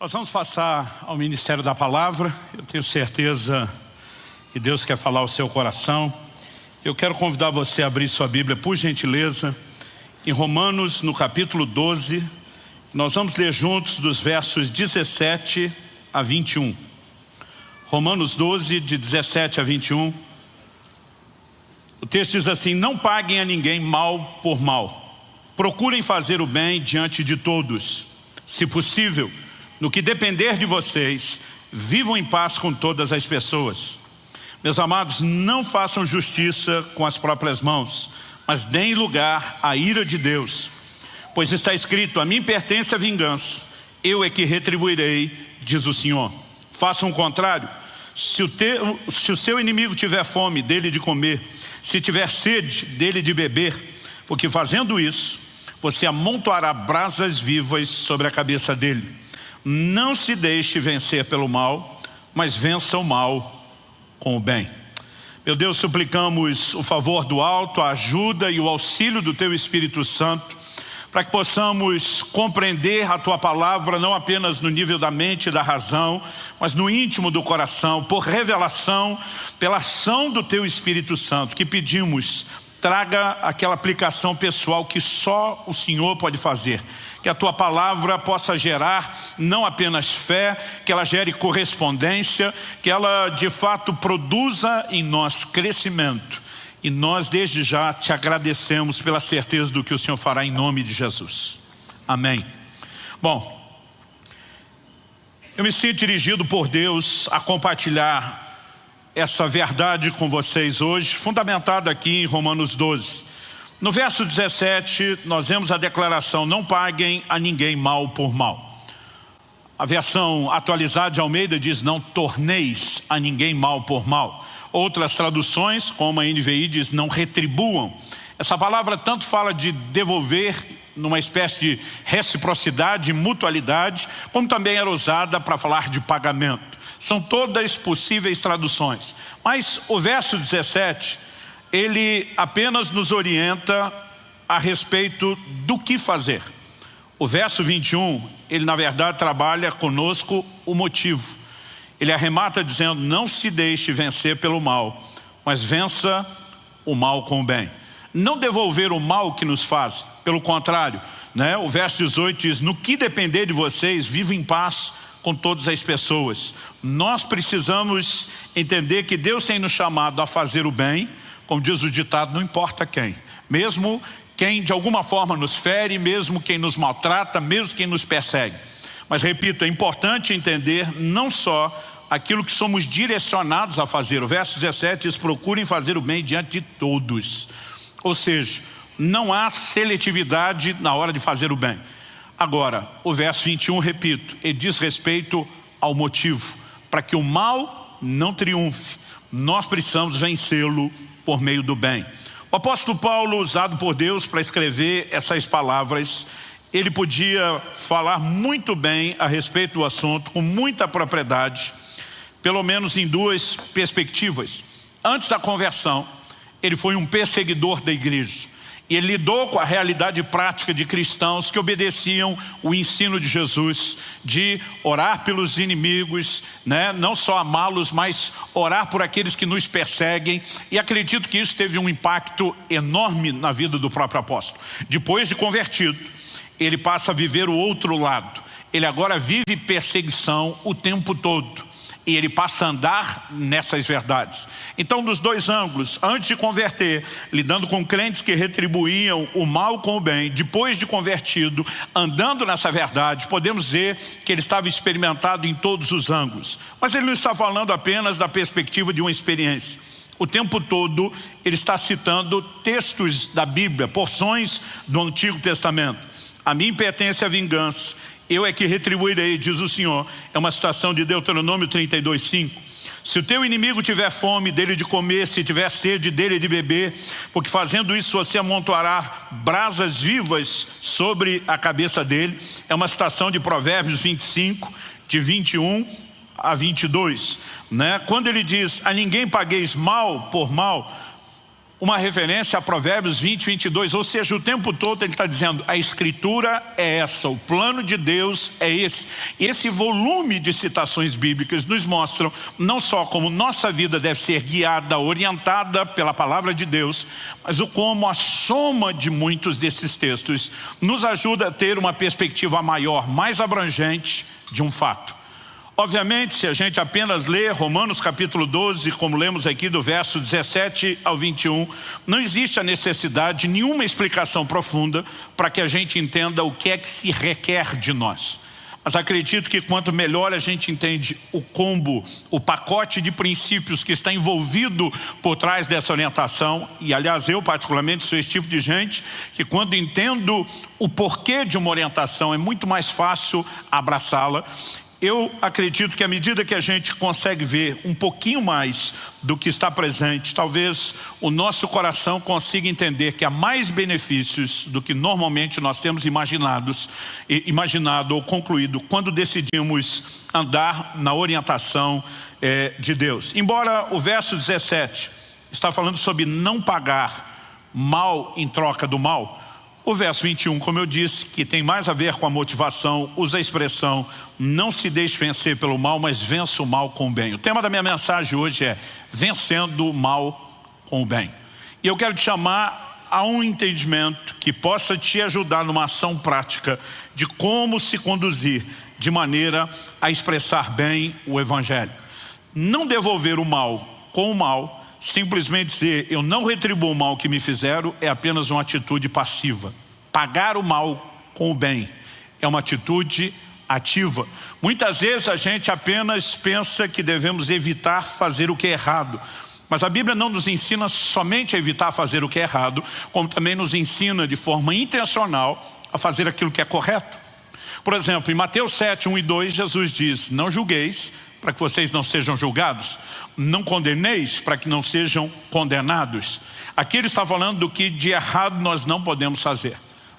Nós vamos passar ao Ministério da Palavra. Eu tenho certeza que Deus quer falar ao seu coração. Eu quero convidar você a abrir sua Bíblia, por gentileza, em Romanos, no capítulo 12. Nós vamos ler juntos dos versos 17 a 21. Romanos 12, de 17 a 21. O texto diz assim: não paguem a ninguém mal por mal. Procurem fazer o bem diante de todos. Se possível, no que depender de vocês, vivam em paz com todas as pessoas. Meus amados, não façam justiça com as próprias mãos, mas deem lugar à ira de Deus. Pois está escrito: a mim pertence a vingança, eu é que retribuirei, diz o Senhor. Façam o contrário. Se o seu inimigo tiver fome, dele de comer. Se tiver sede, dele de beber. Porque fazendo isso, você amontoará brasas vivas sobre a cabeça dele. Não se deixe vencer pelo mal, mas vença o mal com o bem. Meu Deus, suplicamos o favor do alto, a ajuda e o auxílio do Teu Espírito Santo, para que possamos compreender a Tua Palavra, não apenas no nível da mente e da razão, mas no íntimo do coração, por revelação, pela ação do Teu Espírito Santo, que pedimos, traga aquela aplicação pessoal que só o Senhor pode fazer. Que a Tua Palavra possa gerar não apenas fé, que ela gere correspondência, que ela de fato produza em nós crescimento. E nós desde já te agradecemos pela certeza do que o Senhor fará em nome de Jesus. Amém. Bom, eu me sinto dirigido por Deus a compartilhar essa verdade com vocês hoje, fundamentada aqui em Romanos 12. No verso 17, nós vemos a declaração: não paguem a ninguém mal por mal. A versão atualizada de Almeida diz: não torneis a ninguém mal por mal. Outras traduções, como a NVI, diz: não retribuam. Essa palavra tanto fala de devolver, numa espécie de reciprocidade, mutualidade, como também era usada para falar de pagamento. São todas possíveis traduções. Mas o verso 17, ele apenas nos orienta a respeito do que fazer. O verso 21, ele na verdade trabalha conosco o motivo. Ele arremata dizendo: não se deixe vencer pelo mal, mas vença o mal com o bem. Não devolver o mal que nos faz, pelo contrário, né? O verso 18 diz: no que depender de vocês, vivam em paz com todas as pessoas. Nós precisamos entender que Deus tem nos chamado a fazer o bem, como diz o ditado, não importa quem. Mesmo quem de alguma forma nos fere, mesmo quem nos maltrata, mesmo quem nos persegue. Mas repito, é importante entender não só aquilo que somos direcionados a fazer. O verso 17 diz: procurem fazer o bem diante de todos. Ou seja, não há seletividade na hora de fazer o bem. Agora, o verso 21, repito, ele diz respeito ao motivo. Para que o mal não triunfe, nós precisamos vencê-lo por meio do bem. O apóstolo Paulo, usado por Deus para escrever essas palavras, ele podia falar muito bem a respeito do assunto, com muita propriedade, pelo menos em duas perspectivas. Antes da conversão, ele foi um perseguidor da igreja. E ele lidou com a realidade prática de cristãos que obedeciam o ensino de Jesus, de orar pelos inimigos, né? Não só amá-los, mas orar por aqueles que nos perseguem. E acredito que isso teve um impacto enorme na vida do próprio apóstolo. Depois de convertido, ele passa a viver o outro lado. Ele agora vive perseguição o tempo todo. E ele passa a andar nessas verdades. Então, dos dois ângulos, antes de converter, lidando com crentes que retribuíam o mal com o bem, depois de convertido, andando nessa verdade, podemos dizer que ele estava experimentado em todos os ângulos. Mas ele não está falando apenas da perspectiva de uma experiência. O tempo todo ele está citando textos da Bíblia, porções do Antigo Testamento. A mim pertence a vingança, eu é que retribuirei, diz o Senhor. É uma citação de Deuteronômio 32:5. Se o teu inimigo tiver fome, dele de comer, se tiver sede, dele de beber, porque fazendo isso você amontoará brasas vivas sobre a cabeça dele. É uma citação de Provérbios 25, de 21 a 22. Né? Quando ele diz: a ninguém pagueis mal por mal, uma referência a Provérbios 20, 22, ou seja, o tempo todo ele está dizendo, a Escritura é essa, o plano de Deus é esse. E esse volume de citações bíblicas nos mostram não só como nossa vida deve ser guiada, orientada pela palavra de Deus, mas o como a soma de muitos desses textos nos ajuda a ter uma perspectiva maior, mais abrangente de um fato. Obviamente, se a gente apenas lê Romanos capítulo 12, como lemos aqui do verso 17 ao 21, não existe a necessidade de nenhuma explicação profunda para que a gente entenda o que é que se requer de nós. Mas acredito que quanto melhor a gente entende o combo, o pacote de princípios que está envolvido por trás dessa orientação, e aliás eu particularmente sou esse tipo de gente que quando entendo o porquê de uma orientação é muito mais fácil abraçá-la. Eu acredito que à medida que a gente consegue ver um pouquinho mais do que está presente, talvez o nosso coração consiga entender que há mais benefícios do que normalmente nós temos imaginado ou concluído quando decidimos andar na orientação de Deus. Embora o verso 17 está falando sobre não pagar mal em troca do mal, o verso 21, como eu disse, que tem mais a ver com a motivação, usa a expressão, não se deixe vencer pelo mal, mas vença o mal com o bem. O tema da minha mensagem hoje é vencendo o mal com o bem. E eu quero te chamar a um entendimento que possa te ajudar numa ação prática de como se conduzir de maneira a expressar bem o Evangelho. Não devolver o mal com o mal, simplesmente dizer, eu não retribuo o mal que me fizeram, é apenas uma atitude passiva. Pagar o mal com o bem é uma atitude ativa. Muitas vezes a gente apenas pensa que devemos evitar fazer o que é errado. Mas a Bíblia não nos ensina somente a evitar fazer o que é errado, como também nos ensina de forma intencional a fazer aquilo que é correto. Por exemplo, em Mateus 7, 1 e 2, Jesus diz, não julgueis, para que vocês não sejam julgados. Não condeneis, para que não sejam condenados. Aqui ele está falando do que de errado nós não podemos fazer.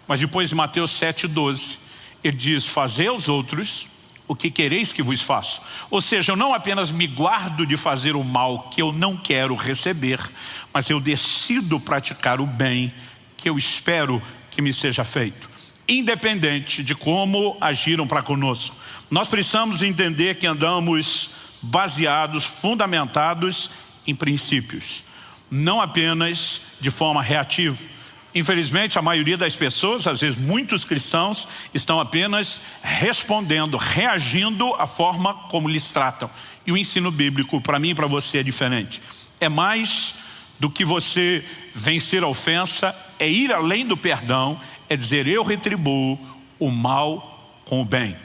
Mas depois em Mateus 7,12, ele diz, fazei aos outros o que quereis que vos façam. Ou seja, eu não apenas me guardo de fazer o mal que eu não quero receber, mas eu decido praticar o bem que eu espero que me seja feito. Independente de como agiram para conosco. Nós precisamos entender que andamos baseados, fundamentados em princípios, não apenas de forma reativa. Infelizmente, a maioria das pessoas, às vezes muitos cristãos, estão apenas respondendo, reagindo à forma como lhes tratam. E o ensino bíblico, para mim e para você, é diferente. É mais do que você vencer a ofensa, é ir além do perdão, é dizer, eu retribuo o mal com o bem.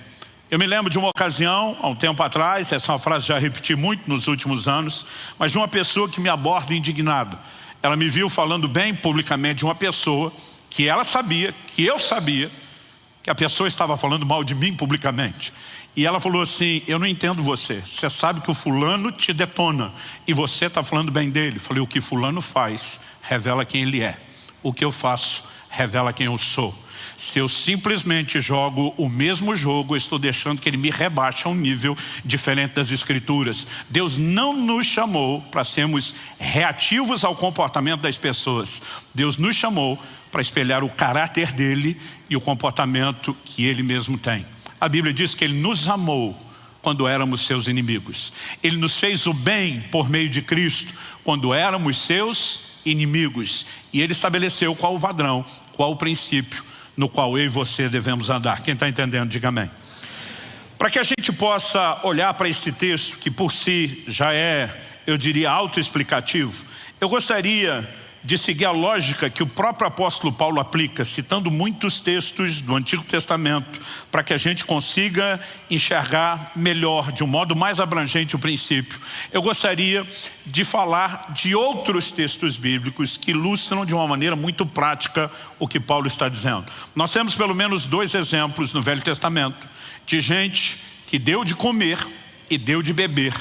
Eu me lembro de uma ocasião, há um tempo atrás, essa é uma frase que já repeti muito nos últimos anos, mas de uma pessoa que me aborda indignado. Ela me viu falando bem publicamente de uma pessoa que ela sabia, que eu sabia, que a pessoa estava falando mal de mim publicamente. E ela falou assim, eu não entendo você. Você sabe que o fulano te detona e você está falando bem dele. Falei, o que fulano faz revela quem ele é. O que eu faço revela quem eu sou. Se eu simplesmente jogo o mesmo jogo, eu estou deixando que ele me rebaixe a um nível diferente das Escrituras. Deus não nos chamou para sermos reativos ao comportamento das pessoas. Deus nos chamou para espelhar o caráter dele e o comportamento que ele mesmo tem. A Bíblia diz que ele nos amou quando éramos seus inimigos. Ele nos fez o bem por meio de Cristo quando éramos seus inimigos. E ele estabeleceu qual o padrão, qual o princípio no qual eu e você devemos andar. Quem está entendendo, diga amém. Para que a gente possa olhar para esse texto, que por si já é, eu diria, autoexplicativo, eu gostaria de seguir a lógica que o próprio apóstolo Paulo aplica, citando muitos textos do Antigo Testamento, para que a gente consiga enxergar melhor, de um modo mais abrangente, o princípio. Eu gostaria de falar de outros textos bíblicos que ilustram de uma maneira muito prática o que Paulo está dizendo. Nós temos pelo menos 2 exemplos no Velho Testamento de gente que deu de comer e deu de beber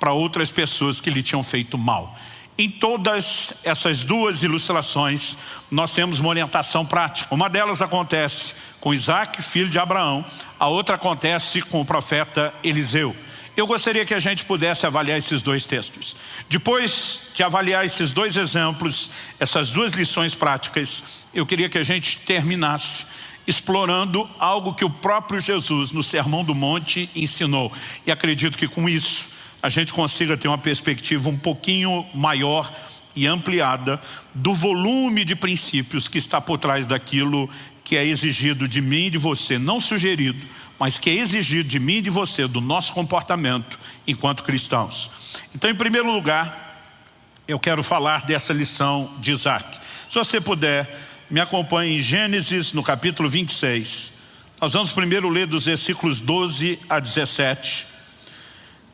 para outras pessoas que lhe tinham feito mal. Em todas essas 2 ilustrações, nós temos uma orientação prática. Uma delas acontece com Isaac, filho de Abraão. A outra acontece com o profeta Eliseu. Eu gostaria que a gente pudesse avaliar esses dois textos. Depois de avaliar esses dois exemplos, essas duas lições práticas, eu queria que a gente terminasse explorando algo que o próprio Jesus, no Sermão do Monte, ensinou. E acredito que com isso, a gente consiga ter uma perspectiva um pouquinho maior e ampliada do volume de princípios que está por trás daquilo que é exigido de mim e de você, não sugerido, mas que é exigido de mim e de você, do nosso comportamento enquanto cristãos. Então, em primeiro lugar, eu quero falar dessa lição de Isaac. Se você puder, me acompanhe em Gênesis, no capítulo 26. Nós vamos primeiro ler dos versículos 12 a 17.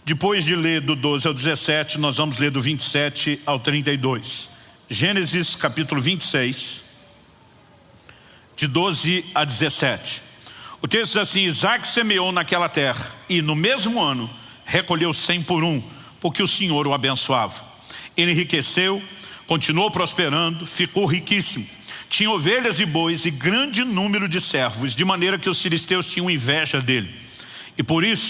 Depois de ler do 12 ao 17, nós vamos ler do 27 ao 32. Gênesis, capítulo 26, de 12 a 17. O texto diz assim: Isaac semeou naquela terra e no mesmo ano recolheu 100 por 1, porque o Senhor o abençoava. Ele enriqueceu, continuou prosperando, ficou riquíssimo. Tinha ovelhas e bois e grande número de servos, de maneira que os filisteus tinham inveja dele. E por isso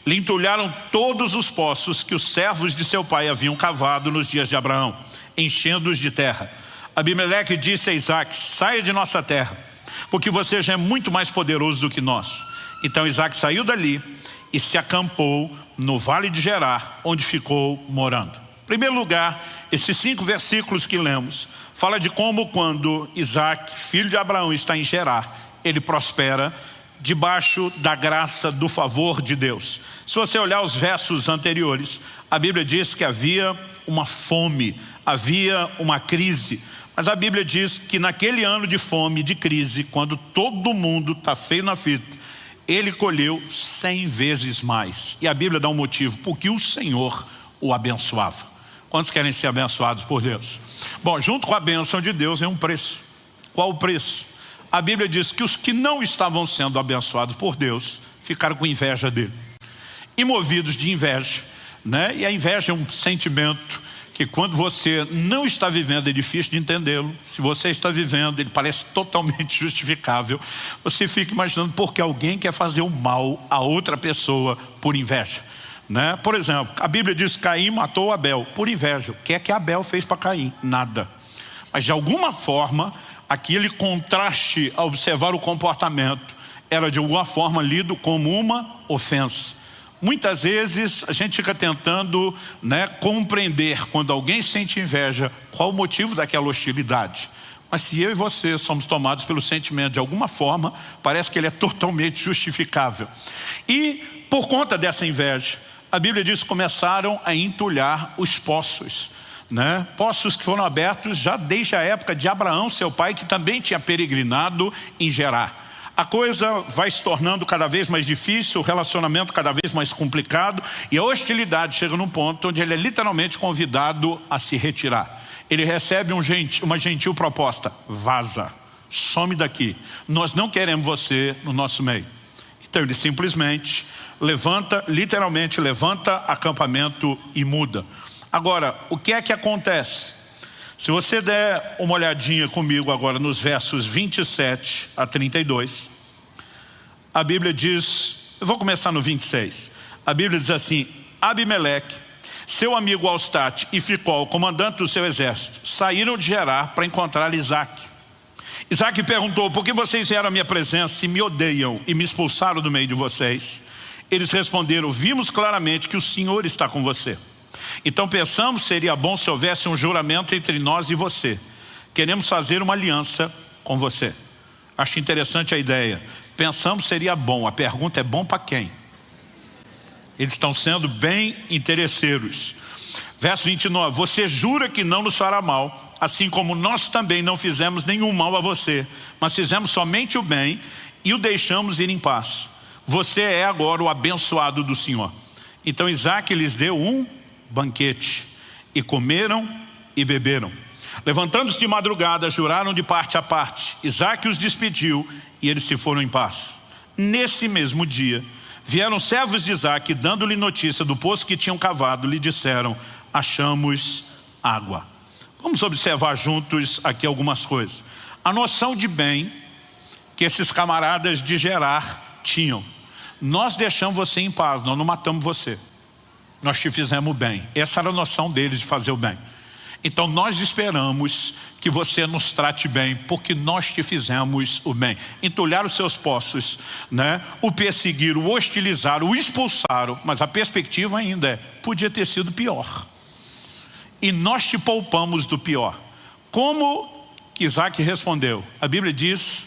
lhe entulharam todos os poços que os servos de seu pai haviam cavado nos dias de Abraão, enchendo-os de terra. Abimeleque disse a Isaac: saia de nossa terra, porque você já é muito mais poderoso do que nós. Então Isaac saiu dali e se acampou no vale de Gerar, onde ficou morando. Em primeiro lugar, esses 5 versículos que lemos, fala de como quando Isaac, filho de Abraão, está em Gerar, ele prospera debaixo da graça, do favor de Deus. Se você olhar os versos anteriores, a Bíblia diz que havia uma fome, havia uma crise. Mas a Bíblia diz que naquele ano de fome, de crise, quando todo mundo está feio na fita, ele colheu 100 vezes mais. E a Bíblia dá um motivo: porque o Senhor o abençoava. Quantos querem ser abençoados por Deus? Bom, junto com a bênção de Deus vem um preço. Qual o preço? A Bíblia diz que os que não estavam sendo abençoados por Deus ficaram com inveja dele. E movidos de inveja, né? E a inveja é um sentimento que quando você não está vivendo é difícil de entendê-lo. Se você está vivendo, ele parece totalmente justificável. Você fica imaginando por que alguém quer fazer o mal a outra pessoa por inveja, né? Por exemplo, a Bíblia diz que Caim matou Abel por inveja. O que é que Abel fez para Caim? Nada. Mas de alguma forma, aquele contraste a observar o comportamento era de alguma forma lido como uma ofensa. Muitas vezes a gente fica tentando, né, compreender quando alguém sente inveja, qual o motivo daquela hostilidade. Mas se eu e você somos tomados pelo sentimento de alguma forma, parece que ele é totalmente justificável. E por conta dessa inveja, a Bíblia diz que começaram a entulhar os poços, né? Poços que foram abertos já desde a época de Abraão, seu pai, que também tinha peregrinado em Gerar. A coisa vai se tornando cada vez mais difícil, o relacionamento cada vez mais complicado, e a hostilidade chega num ponto onde ele é literalmente convidado a se retirar. Ele recebe uma gentil proposta: vaza, some daqui, nós não queremos você no nosso meio. Então ele simplesmente levanta, literalmente levanta acampamento e muda. Agora, o que é que acontece? Se você der uma olhadinha comigo agora nos versos 27 a 32, a Bíblia diz, eu vou começar no 26, a Bíblia diz assim: Abimeleque, seu amigo Alstate e Ficol, comandante do seu exército, saíram de Gerar para encontrar Isaac. Isaac perguntou: por que vocês vieram à minha presença e me odeiam e me expulsaram do meio de vocês? Eles responderam: vimos claramente que o Senhor está com você. Então pensamos que seria bom se houvesse um juramento entre nós e você. Queremos fazer uma aliança com você. Acho interessante a ideia. Pensamos que seria bom. A pergunta é: bom para quem? Eles estão sendo bem interesseiros. Verso 29. Você jura que não nos fará mal, assim como nós também não fizemos nenhum mal a você, mas fizemos somente o bem e o deixamos ir em paz. Você é agora o abençoado do Senhor. Então Isaac lhes deu um banquete, e comeram e beberam. Levantando-se de madrugada, juraram de parte a parte. Isaac os despediu e eles se foram em paz. Nesse mesmo dia, vieram servos de Isaac, dando-lhe notícia do poço que tinham cavado, lhe disseram: achamos água. Vamos observar juntos aqui algumas coisas. A noção de bem que esses camaradas de Gerar tinham: nós deixamos você em paz, nós não matamos você. nós te fizemos o bem. Essa era a noção deles de fazer o bem. Então nós esperamos que você nos trate bem, porque nós te fizemos o bem. Entulhar os seus poços, né? O perseguiram, o hostilizaram, o expulsaram, mas a perspectiva ainda é, podia ter sido pior. E nós te poupamos do pior. Como que Isaac respondeu? A Bíblia diz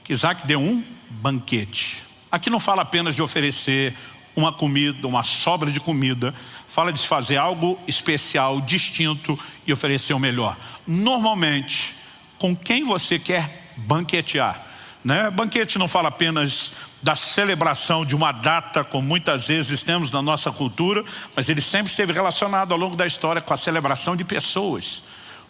que Isaac deu um banquete. Aqui não fala apenas de oferecer uma comida, uma sobra de comida, fala de fazer algo especial, distinto e oferecer o melhor. Normalmente, com quem você quer banquetear, né? Banquete não fala apenas da celebração de uma data, como muitas vezes temos na nossa cultura, mas ele sempre esteve relacionado ao longo da história com a celebração de pessoas.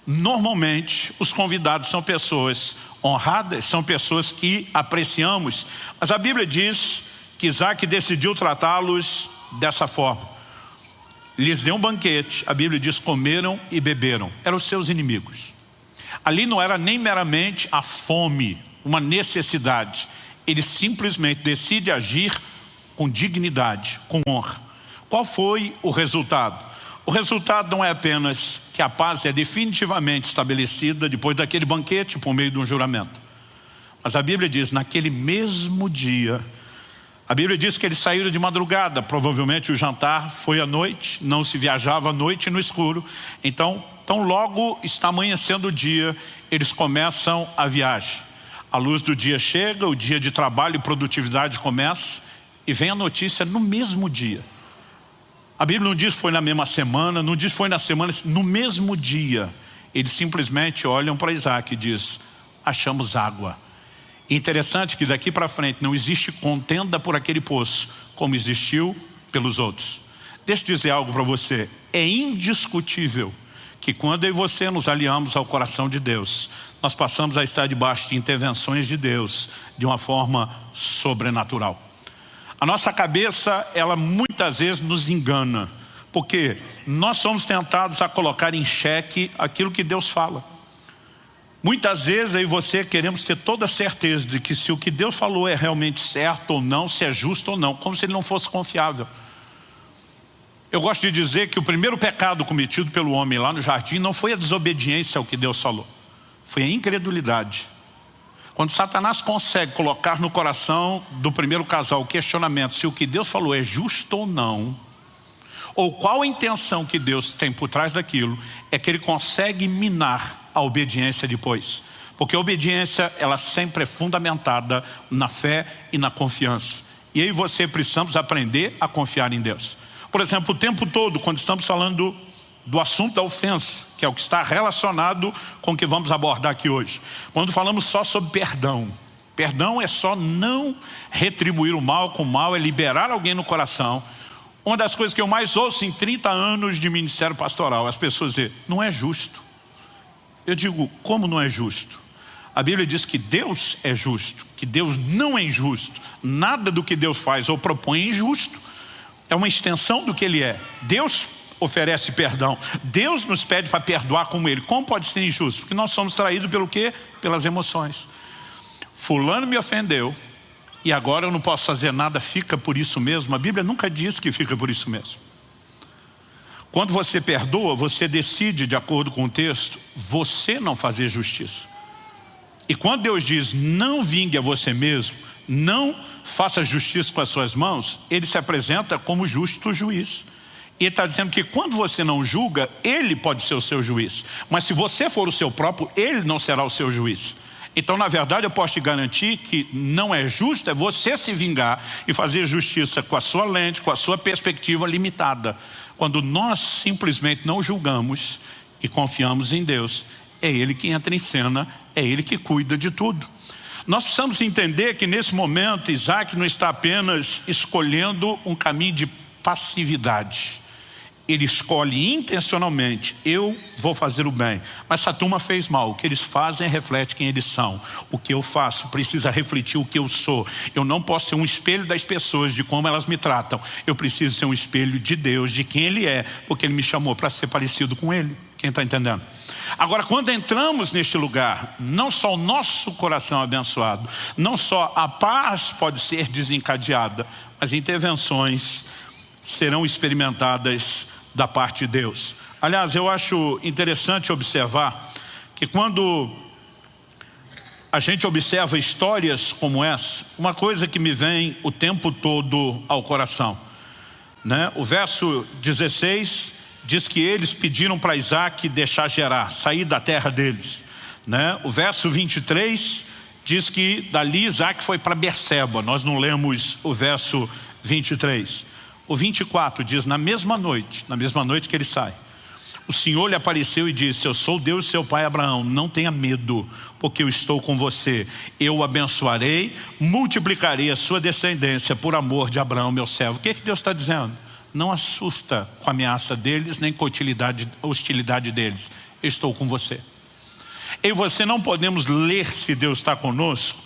Normalmente, os convidados são pessoas honradas, são pessoas que apreciamos, mas a Bíblia diz que Isaac decidiu tratá-los dessa forma. Lhes deu um banquete, a Bíblia diz, comeram e beberam. Eram os seus inimigos. Ali não era nem meramente a fome, uma necessidade. Ele simplesmente decide agir com dignidade, com honra. Qual foi o resultado? O resultado não é apenas que a paz é definitivamente estabelecida depois daquele banquete por meio de um juramento. Mas a Bíblia diz, naquele mesmo dia, a Bíblia diz que eles saíram de madrugada, provavelmente o jantar foi à noite, não se viajava à noite no escuro. Então logo está amanhecendo o dia, eles começam a viagem. A luz do dia chega, o dia de trabalho e produtividade começa, e vem a notícia no mesmo dia. A Bíblia não diz foi na mesma semana, não diz foi na semana, no mesmo dia. Eles simplesmente olham para Isaac e diz, achamos água. Interessante que daqui para frente não existe contenda por aquele poço, como existiu pelos outros. Deixa eu dizer algo para você. É indiscutível que quando eu e você nos aliamos ao coração de Deus, nós passamos a estar debaixo de intervenções de Deus de uma forma sobrenatural. A nossa cabeça, ela muitas vezes nos engana, porque nós somos tentados a colocar em xeque aquilo que Deus fala. Muitas vezes eu e você queremos ter toda a certeza de que se o que Deus falou é realmente certo ou não, se é justo ou não, como se ele não fosse confiável. Eu gosto de dizer que o primeiro pecado cometido pelo homem lá no jardim não foi a desobediência ao que Deus falou, foi a incredulidade. Quando Satanás consegue colocar no coração do primeiro casal o questionamento se o que Deus falou é justo ou não, ou qual a intenção que Deus tem por trás daquilo, é que ele consegue minar a obediência depois. Porque a obediência, ela sempre é fundamentada na fé e na confiança. E eu e você precisamos aprender a confiar em Deus. Por exemplo, o tempo todo, quando estamos falando do assunto da ofensa, que é o que está relacionado com o que vamos abordar aqui hoje. Quando falamos só sobre perdão, perdão é só não retribuir o mal com o mal, é liberar alguém no coração. Uma das coisas que eu mais ouço em 30 anos de ministério pastoral, as pessoas dizem, não é justo. Eu digo, como não é justo? A Bíblia diz que Deus é justo, que Deus não é injusto. Nada do que Deus faz ou propõe é injusto. É uma extensão do que Ele é. Deus oferece perdão. Deus nos pede para perdoar como Ele. Como pode ser injusto? Porque nós somos traídos pelo quê? Pelas emoções. Fulano me ofendeu e agora eu não posso fazer nada, fica por isso mesmo. A Bíblia nunca diz que fica por isso mesmo. Quando você perdoa, você decide, de acordo com o texto, você não fazer justiça. E quando Deus diz, não vingue a você mesmo, não faça justiça com as suas mãos, Ele se apresenta como justo juiz. E Ele está dizendo que quando você não julga, Ele pode ser o seu juiz. Mas se você for o seu próprio, Ele não será o seu juiz. Então, na verdade, eu posso te garantir que não é justo é você se vingar e fazer justiça com a sua lente, com a sua perspectiva limitada. Quando nós simplesmente não julgamos e confiamos em Deus, é Ele que entra em cena, é Ele que cuida de tudo. Nós precisamos entender que nesse momento Isaac não está apenas escolhendo um caminho de passividade. Ele escolhe intencionalmente, eu vou fazer o bem, mas essa turma fez mal. O que eles fazem reflete quem eles são. O que eu faço precisa refletir o que eu sou. Eu não posso ser um espelho das pessoas, de como elas me tratam. Eu preciso ser um espelho de Deus, de quem Ele é, porque Ele me chamou para ser parecido com Ele. Quem está entendendo? Agora, quando entramos neste lugar, não só o nosso coração é abençoado, não só a paz pode ser desencadeada, mas intervenções serão experimentadas da parte de Deus. Aliás, eu acho interessante observar que quando a gente observa histórias como essa, uma coisa que me vem o tempo todo ao coração, né? O verso 16 diz que eles pediram para Isaac deixar Gerar, sair da terra deles, né? O verso 23 diz que dali Isaac foi para Berseba. Nós não lemos o verso 23. O 24 diz, na mesma noite que ele sai, o Senhor lhe apareceu e disse: eu sou o Deus de seu pai Abraão, não tenha medo, porque eu estou com você. Eu o abençoarei, multiplicarei a sua descendência por amor de Abraão, meu servo. O que Deus está dizendo? Não assusta com a ameaça deles, nem com a hostilidade deles. Eu estou com você. Eu e você não podemos ler se Deus está conosco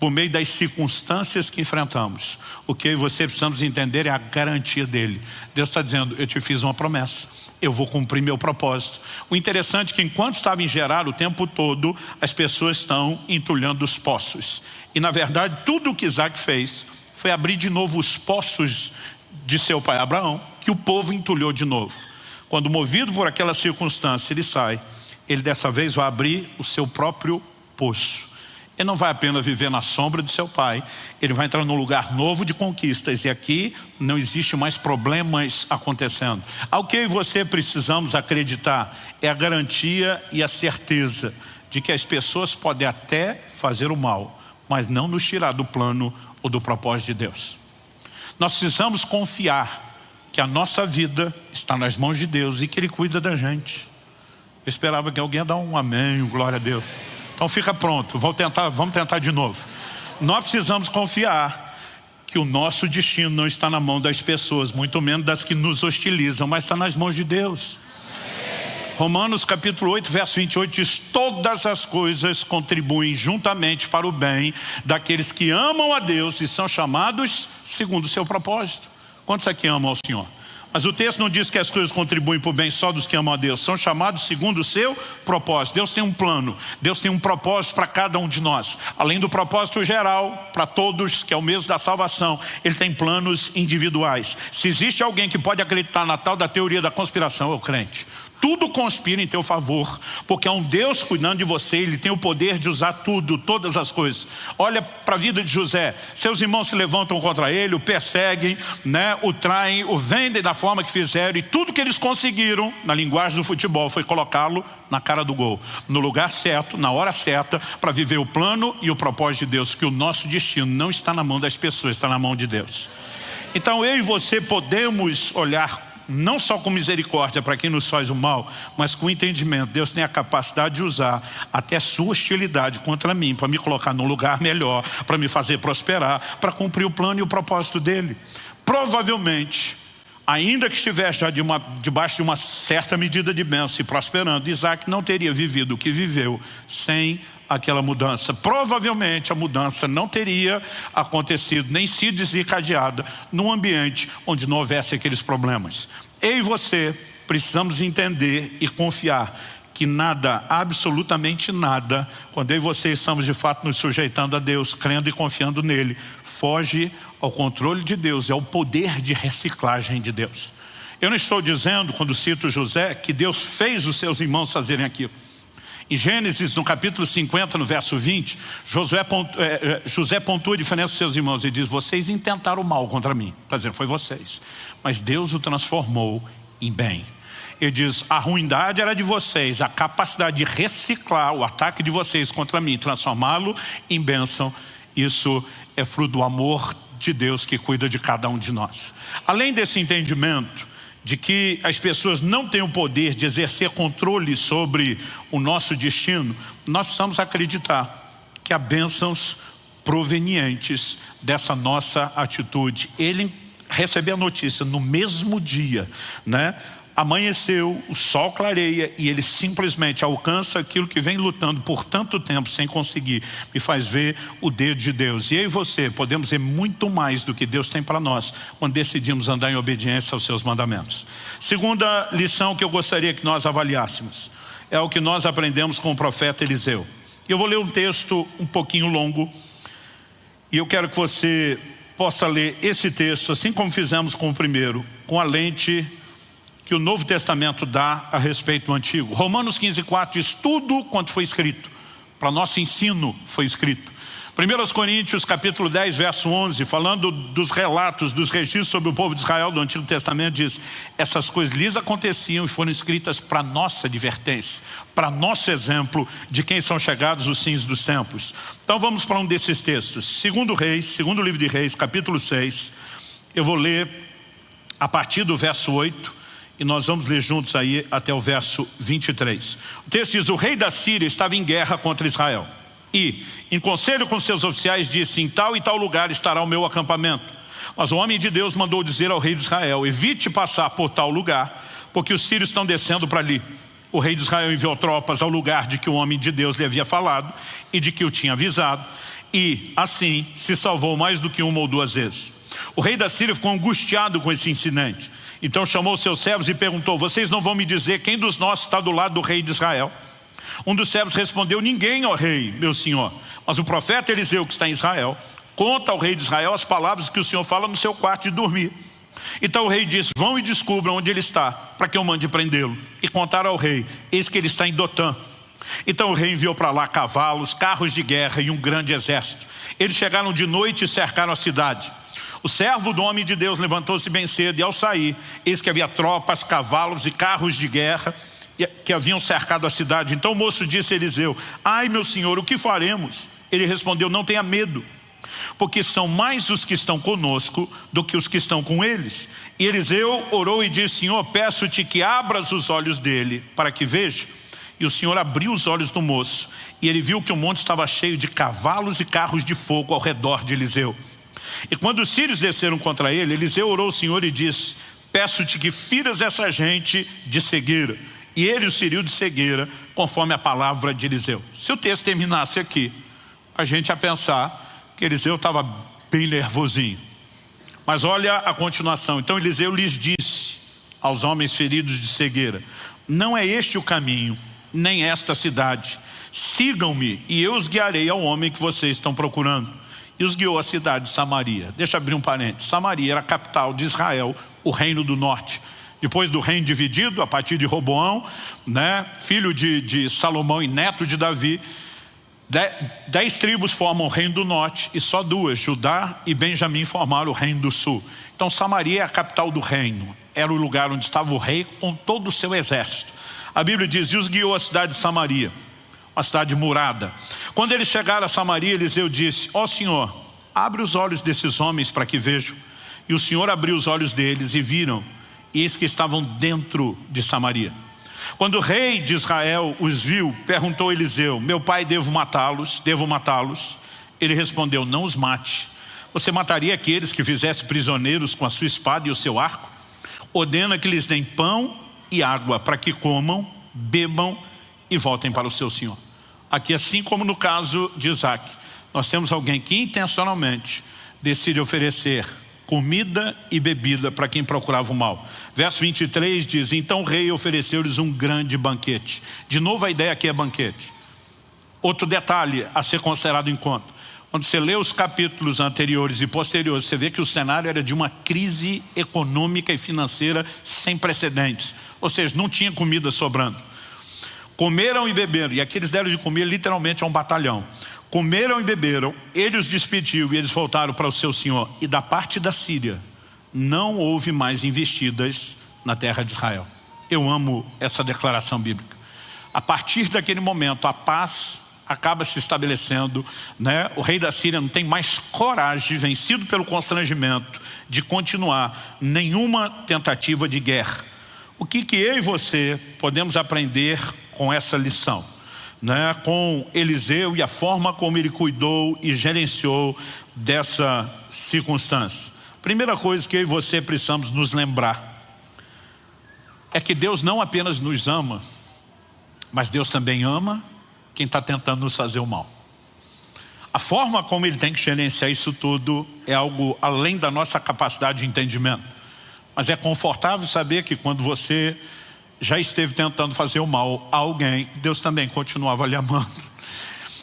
por meio das circunstâncias que enfrentamos. O que eu e você precisamos entender é a garantia dele. Deus está dizendo: eu te fiz uma promessa, eu vou cumprir meu propósito. O interessante é que enquanto estava em Gerar, o tempo todo as pessoas estão entulhando os poços. E na verdade tudo o que Isaac fez foi abrir de novo os poços de seu pai Abraão, que o povo entulhou de novo. Quando movido por aquela circunstância ele sai, ele dessa vez vai abrir o seu próprio poço. Ele não vai apenas viver na sombra de seu pai, ele vai entrar num lugar novo de conquistas, e aqui não existe mais problemas acontecendo. Ao que eu e você precisamos acreditar é a garantia e a certeza de que as pessoas podem até fazer o mal, mas não nos tirar do plano ou do propósito de Deus. Nós precisamos confiar que a nossa vida está nas mãos de Deus e que Ele cuida da gente. Eu esperava que alguém ia dar um amém, glória a Deus. Então fica pronto, vamos tentar de novo. Nós precisamos confiar que o nosso destino não está na mão das pessoas, muito menos das que nos hostilizam, mas está nas mãos de Deus. Romanos capítulo 8, verso 28 diz: todas as coisas contribuem juntamente para o bem daqueles que amam a Deus e são chamados segundo o seu propósito. Quantos aqui amam ao Senhor? Mas o texto não diz que as coisas contribuem para o bem só dos que amam a Deus. São chamados segundo o seu propósito. Deus tem um plano, Deus tem um propósito para cada um de nós. Além do propósito geral, para todos, que é o mesmo da salvação, Ele tem planos individuais. Se existe alguém que pode acreditar na tal da teoria da conspiração, é o crente. Tudo conspira em teu favor, porque há um Deus cuidando de você. Ele tem o poder de usar tudo, todas as coisas. Olha para a vida de José. Seus irmãos se levantam contra ele, o perseguem, né? O traem, o vendem da forma que fizeram, e tudo que eles conseguiram, na linguagem do futebol, foi colocá-lo na cara do gol, no lugar certo, na hora certa, para viver o plano e o propósito de Deus. Que o nosso destino não está na mão das pessoas, está na mão de Deus. Então eu e você podemos olhar não só com misericórdia para quem nos faz o mal, mas com entendimento. Deus tem a capacidade de usar até sua hostilidade contra mim, para me colocar num lugar melhor, para me fazer prosperar, para cumprir o plano e o propósito dele. Provavelmente, ainda que estivesse já debaixo de uma certa medida de bênção e prosperando, Isaac não teria vivido o que viveu sem aquela mudança. Provavelmente a mudança não teria acontecido, nem sido desencadeada num ambiente onde não houvesse aqueles problemas. Eu e você precisamos entender e confiar que nada, absolutamente nada, quando eu e você estamos de fato nos sujeitando a Deus, crendo e confiando nele, foge ao controle de Deus, é o poder de reciclagem de Deus. Eu não estou dizendo, quando cito José, que Deus fez os seus irmãos fazerem aquilo. Em Gênesis, no capítulo 50, no verso 20, José pontua a diferença dos seus irmãos e diz: vocês intentaram o mal contra mim. Está dizendo, foi vocês. Mas Deus o transformou em bem. Ele diz, a ruindade era de vocês, a capacidade de reciclar o ataque de vocês contra mim, transformá-lo em bênção, isso é fruto do amor de Deus que cuida de cada um de nós. Além desse entendimento de que as pessoas não têm o poder de exercer controle sobre o nosso destino, nós precisamos acreditar que há bênçãos provenientes dessa nossa atitude. Ele recebeu a notícia no mesmo dia, né? Amanheceu, o sol clareia e ele simplesmente alcança aquilo que vem lutando por tanto tempo sem conseguir. Me faz ver o dedo de Deus. E eu e você podemos ver muito mais do que Deus tem para nós quando decidimos andar em obediência aos seus mandamentos. Segunda lição que eu gostaria que nós avaliássemos é o que nós aprendemos com o profeta Eliseu. Eu vou ler um texto um pouquinho longo e eu quero que você possa ler esse texto, assim como fizemos com o primeiro, com a lente que o Novo Testamento dá a respeito do Antigo. Romanos 15:4 diz: tudo quanto foi escrito, para nosso ensino foi escrito. 1 Coríntios capítulo 10, verso 11, falando dos relatos, dos registros sobre o povo de Israel do Antigo Testamento, diz: essas coisas lhes aconteciam e foram escritas para nossa advertência, para nosso exemplo de quem são chegados os fins dos tempos. Então vamos para um desses textos. Segundo livro de Reis, capítulo 6, eu vou ler a partir do verso 8, e nós vamos ler juntos aí até o verso 23. O texto diz: o rei da Síria estava em guerra contra Israel. E, em conselho com seus oficiais, disse: em tal e tal lugar estará o meu acampamento. Mas o homem de Deus mandou dizer ao rei de Israel: evite passar por tal lugar, porque os sírios estão descendo para ali. O rei de Israel enviou tropas ao lugar de que o homem de Deus lhe havia falado e de que o tinha avisado. E, assim, se salvou mais do que uma ou duas vezes. O rei da Síria ficou angustiado com esse incidente. Então chamou seus servos e perguntou: vocês não vão me dizer quem dos nossos está do lado do rei de Israel? Um dos servos respondeu: ninguém, ó rei, meu senhor. Mas o profeta Eliseu, que está em Israel, conta ao rei de Israel as palavras que o senhor fala no seu quarto de dormir. Então o rei disse: vão e descubram onde ele está, para que eu mande prendê-lo. E contaram ao rei: eis que ele está em Dotã. Então o rei enviou para lá cavalos, carros de guerra e um grande exército. Eles chegaram de noite e cercaram a cidade. O servo do homem de Deus levantou-se bem cedo e, ao sair, eis que havia tropas, cavalos e carros de guerra que haviam cercado a cidade. Então o moço disse a Eliseu: ai, meu senhor, o que faremos? Ele respondeu: não tenha medo, porque são mais os que estão conosco do que os que estão com eles. E Eliseu orou e disse: Senhor, peço-te que abras os olhos dele para que veja. E o Senhor abriu os olhos do moço, e ele viu que o monte estava cheio de cavalos e carros de fogo ao redor de Eliseu. E quando os sírios desceram contra ele, Eliseu orou ao Senhor e disse: peço-te que firas essa gente de cegueira. E ele os feriu de cegueira, conforme a palavra de Eliseu. Se o texto terminasse aqui, a gente ia pensar que Eliseu estava bem nervosinho. Mas olha a continuação. Então Eliseu lhes disse aos homens feridos de cegueira: não é este o caminho, nem esta cidade. Sigam-me e eu os guiarei ao homem que vocês estão procurando. E os guiou à cidade de Samaria. Deixa eu abrir um parênteses. Samaria era a capital de Israel, o reino do norte. Depois do reino dividido, a partir de Roboão, filho de Salomão e neto de Davi, 10 tribos formam o reino do norte e só 2, Judá e Benjamim, formaram o reino do sul. Então Samaria é a capital do reino. Era o lugar onde estava o rei com todo o seu exército. A Bíblia diz: e os guiou à cidade de Samaria, uma cidade murada. Quando eles chegaram a Samaria, Eliseu disse: ó Senhor, abre os olhos desses homens para que vejam. E o Senhor abriu os olhos deles e viram, e eis que estavam dentro de Samaria. Quando o rei de Israel os viu, perguntou a Eliseu: meu pai, devo matá-los? Ele respondeu: não os mate. Você mataria aqueles que fizesse prisioneiros com a sua espada e o seu arco? Ordena que lhes deem pão e água para que comam, bebam e voltem para o seu senhor. Aqui, assim como no caso de Isaac, nós temos alguém que intencionalmente decide oferecer comida e bebida para quem procurava o mal. Verso 23 diz: então o rei ofereceu-lhes um grande banquete. De novo a ideia aqui é banquete. Outro detalhe a ser considerado em conta: quando você lê os capítulos anteriores e posteriores, você vê que o cenário era de uma crise econômica e financeira sem precedentes. Ou seja, não tinha comida sobrando. Comeram e beberam, e aqui eles deram de comer literalmente a um batalhão. Comeram e beberam, ele os despediu e eles voltaram para o seu senhor. E da parte da Síria, não houve mais investidas na terra de Israel. Eu amo essa declaração bíblica. A partir daquele momento, a paz acaba se estabelecendo, O rei da Síria não tem mais coragem, vencido pelo constrangimento, de continuar nenhuma tentativa de guerra. O que eu e você podemos aprender com essa lição? Com Eliseu e a forma como ele cuidou e gerenciou dessa circunstância. Primeira coisa que eu e você precisamos nos lembrar é que Deus não apenas nos ama, mas Deus também ama quem está tentando nos fazer o mal. A forma como ele tem que gerenciar isso tudo é algo além da nossa capacidade de entendimento. Mas é confortável saber que quando você já esteve tentando fazer o mal a alguém, Deus também continuava lhe amando.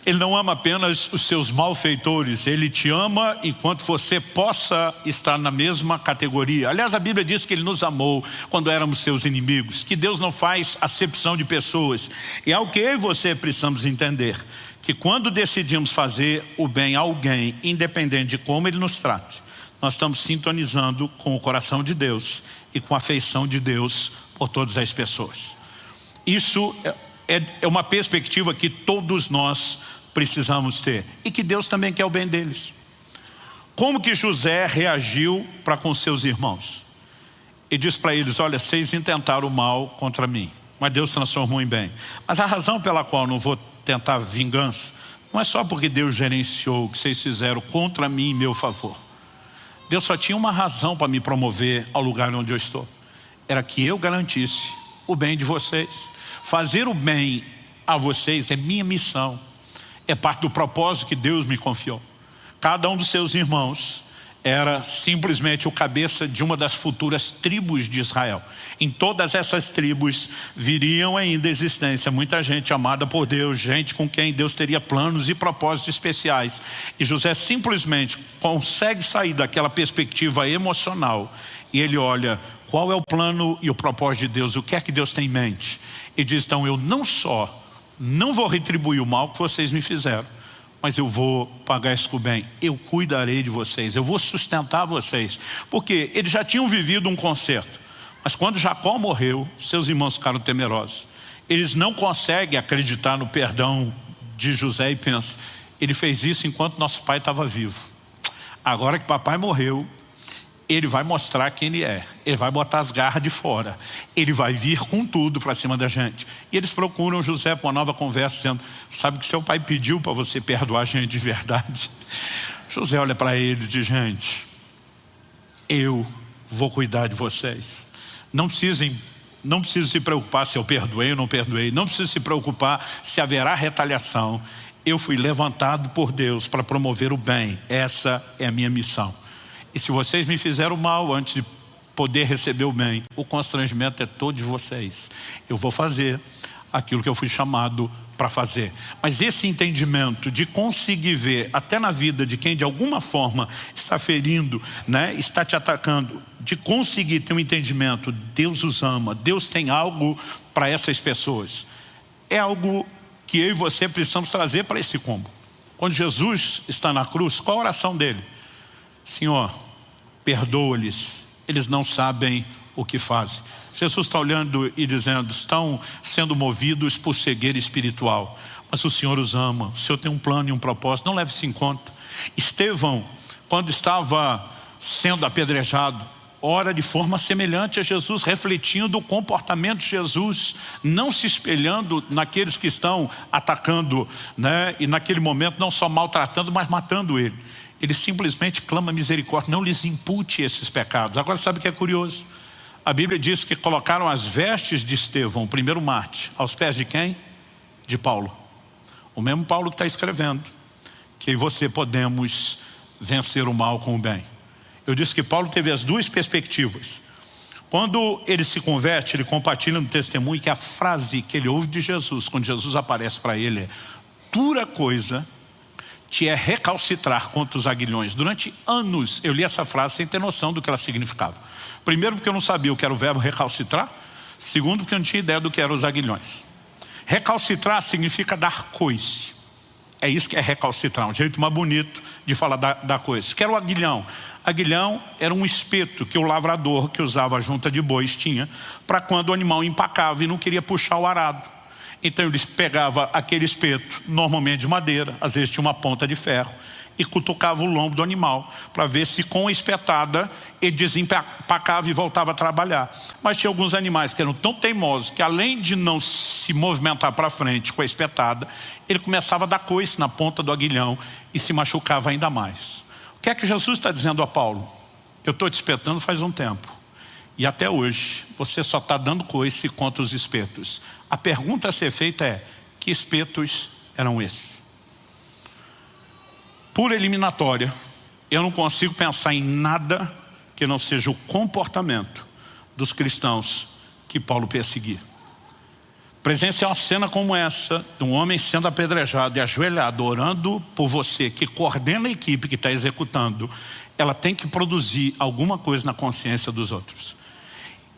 Ele não ama apenas os seus malfeitores, Ele te ama enquanto você possa estar na mesma categoria. Aliás, a Bíblia diz que Ele nos amou quando éramos seus inimigos, que Deus não faz acepção de pessoas. E é o que eu e você precisamos entender, que quando decidimos fazer o bem a alguém, independente de como ele nos trate, nós estamos sintonizando com o coração de Deus e com a afeição de Deus por todas as pessoas. Isso é uma perspectiva que todos nós precisamos ter e que Deus também quer o bem deles. Como que José reagiu para com seus irmãos? Ele diz para eles: olha, vocês intentaram o mal contra mim, mas Deus transformou em bem. Mas a razão pela qual não vou tentar vingança não é só porque Deus gerenciou o que vocês fizeram contra mim em meu favor. Deus só tinha uma razão para me promover ao lugar onde eu estou. Era que eu garantisse o bem de vocês. Fazer o bem a vocês é minha missão. É parte do propósito que Deus me confiou. Cada um dos seus irmãos era simplesmente o cabeça de uma das futuras tribos de Israel. Em todas essas tribos viriam ainda à existência muita gente amada por Deus, gente com quem Deus teria planos e propósitos especiais. E José simplesmente consegue sair daquela perspectiva emocional e ele olha qual é o plano e o propósito de Deus, o que é que Deus tem em mente. E diz: então eu não só não vou retribuir o mal que vocês me fizeram, mas eu vou pagar isso com o bem. Eu cuidarei de vocês, eu vou sustentar vocês. Porque eles já tinham vivido um concerto. Mas quando Jacó morreu, seus irmãos ficaram temerosos. Eles não conseguem acreditar no perdão de José e pensam: ele fez isso enquanto nosso pai estava vivo. Agora que papai morreu, ele vai mostrar quem ele é. Ele vai botar as garras de fora. Ele vai vir com tudo para cima da gente. E eles procuram José para uma nova conversa, dizendo: sabe que seu pai pediu para você perdoar a gente de verdade? José olha para ele e diz: gente, eu vou cuidar de vocês. Não precisem se preocupar se eu perdoei ou não perdoei. Não precisa se preocupar se haverá retaliação. Eu fui levantado por Deus para promover o bem. Essa é a minha missão. E se vocês me fizeram mal antes de poder receber o bem, o constrangimento é todo de vocês. Eu vou fazer aquilo que eu fui chamado para fazer. Mas esse entendimento de conseguir ver até na vida de quem de alguma forma está ferindo, né, está te atacando, de conseguir ter um entendimento: Deus os ama, Deus tem algo para essas pessoas. É algo que eu e você precisamos trazer para esse combo. Quando Jesus está na cruz, qual a oração dele? Senhor, perdoa-lhes, eles não sabem o que fazem. Jesus está olhando e dizendo: estão sendo movidos por cegueira espiritual, mas o Senhor os ama, o Senhor tem um plano e um propósito, não leve isso em conta. Estevão, quando estava sendo apedrejado, ora de forma semelhante a Jesus, refletindo o comportamento de Jesus, não se espelhando naqueles que estão atacando, né? E naquele momento não só maltratando, mas matando ele. Ele simplesmente clama misericórdia: não lhes impute esses pecados. Agora, sabe o que é curioso? A Bíblia diz que colocaram as vestes de Estevão, o primeiro mártir, aos pés de quem? De Paulo. O mesmo Paulo que está escrevendo que eu e você podemos vencer o mal com o bem. Eu disse que Paulo teve as duas perspectivas. Quando ele se converte, ele compartilha no testemunho que a frase que ele ouve de Jesus, quando Jesus aparece para ele, é: dura coisa te é recalcitrar contra os aguilhões. Durante anos eu li essa frase sem ter noção do que ela significava. Primeiro, porque eu não sabia o que era o verbo recalcitrar. Segundo, porque eu não tinha ideia do que eram os aguilhões. Recalcitrar significa dar coice. É isso que é recalcitrar, um jeito mais bonito de falar da coisa. Que era o aguilhão? Aguilhão era um espeto que o lavrador que usava a junta de bois tinha para quando o animal empacava e não queria puxar o arado. Então eles pegavam aquele espeto, normalmente de madeira, às vezes tinha uma ponta de ferro, e cutucava o lombo do animal para ver se com a espetada ele desempacava e voltava a trabalhar. Mas tinha alguns animais que eram tão teimosos que, além de não se movimentar para frente com a espetada, ele começava a dar coice na ponta do aguilhão e se machucava ainda mais. O que é que Jesus está dizendo a Paulo? Eu estou te espetando faz um tempo e até hoje você só está dando coice contra os espetos. A pergunta a ser feita é: que espetos eram esses? Por eliminatória, eu não consigo pensar em nada que não seja o comportamento dos cristãos que Paulo perseguia. Presenciar uma cena como essa, de um homem sendo apedrejado e ajoelhado, orando por você, que coordena a equipe que está executando, ela tem que produzir alguma coisa na consciência dos outros.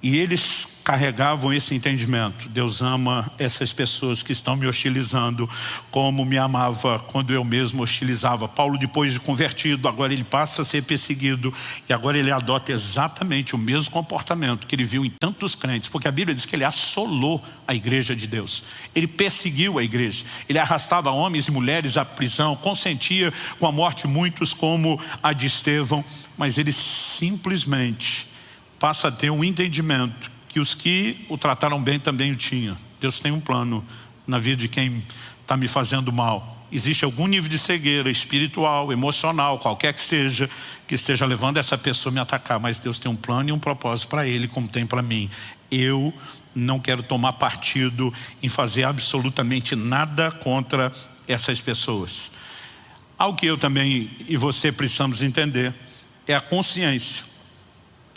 E eles carregavam esse entendimento. Deus ama essas pessoas que estão me hostilizando como me amava quando eu mesmo hostilizava. Paulo, depois de convertido, agora ele passa a ser perseguido e agora ele adota exatamente o mesmo comportamento que ele viu em tantos crentes, porque a Bíblia diz que ele assolou a igreja de Deus. Ele perseguiu a igreja. Ele arrastava homens e mulheres à prisão, consentia com a morte de muitos como a de Estevão, mas ele simplesmente passa a ter um entendimento que os que o trataram bem também o tinham. Deus tem um plano na vida de quem está me fazendo mal. Existe algum nível de cegueira espiritual, emocional, qualquer que esteja levando essa pessoa a me atacar, mas Deus tem um plano e um propósito para ele, como tem para mim. Eu não quero tomar partido em fazer absolutamente nada contra essas pessoas. Algo que eu também e você precisamos entender é a consciência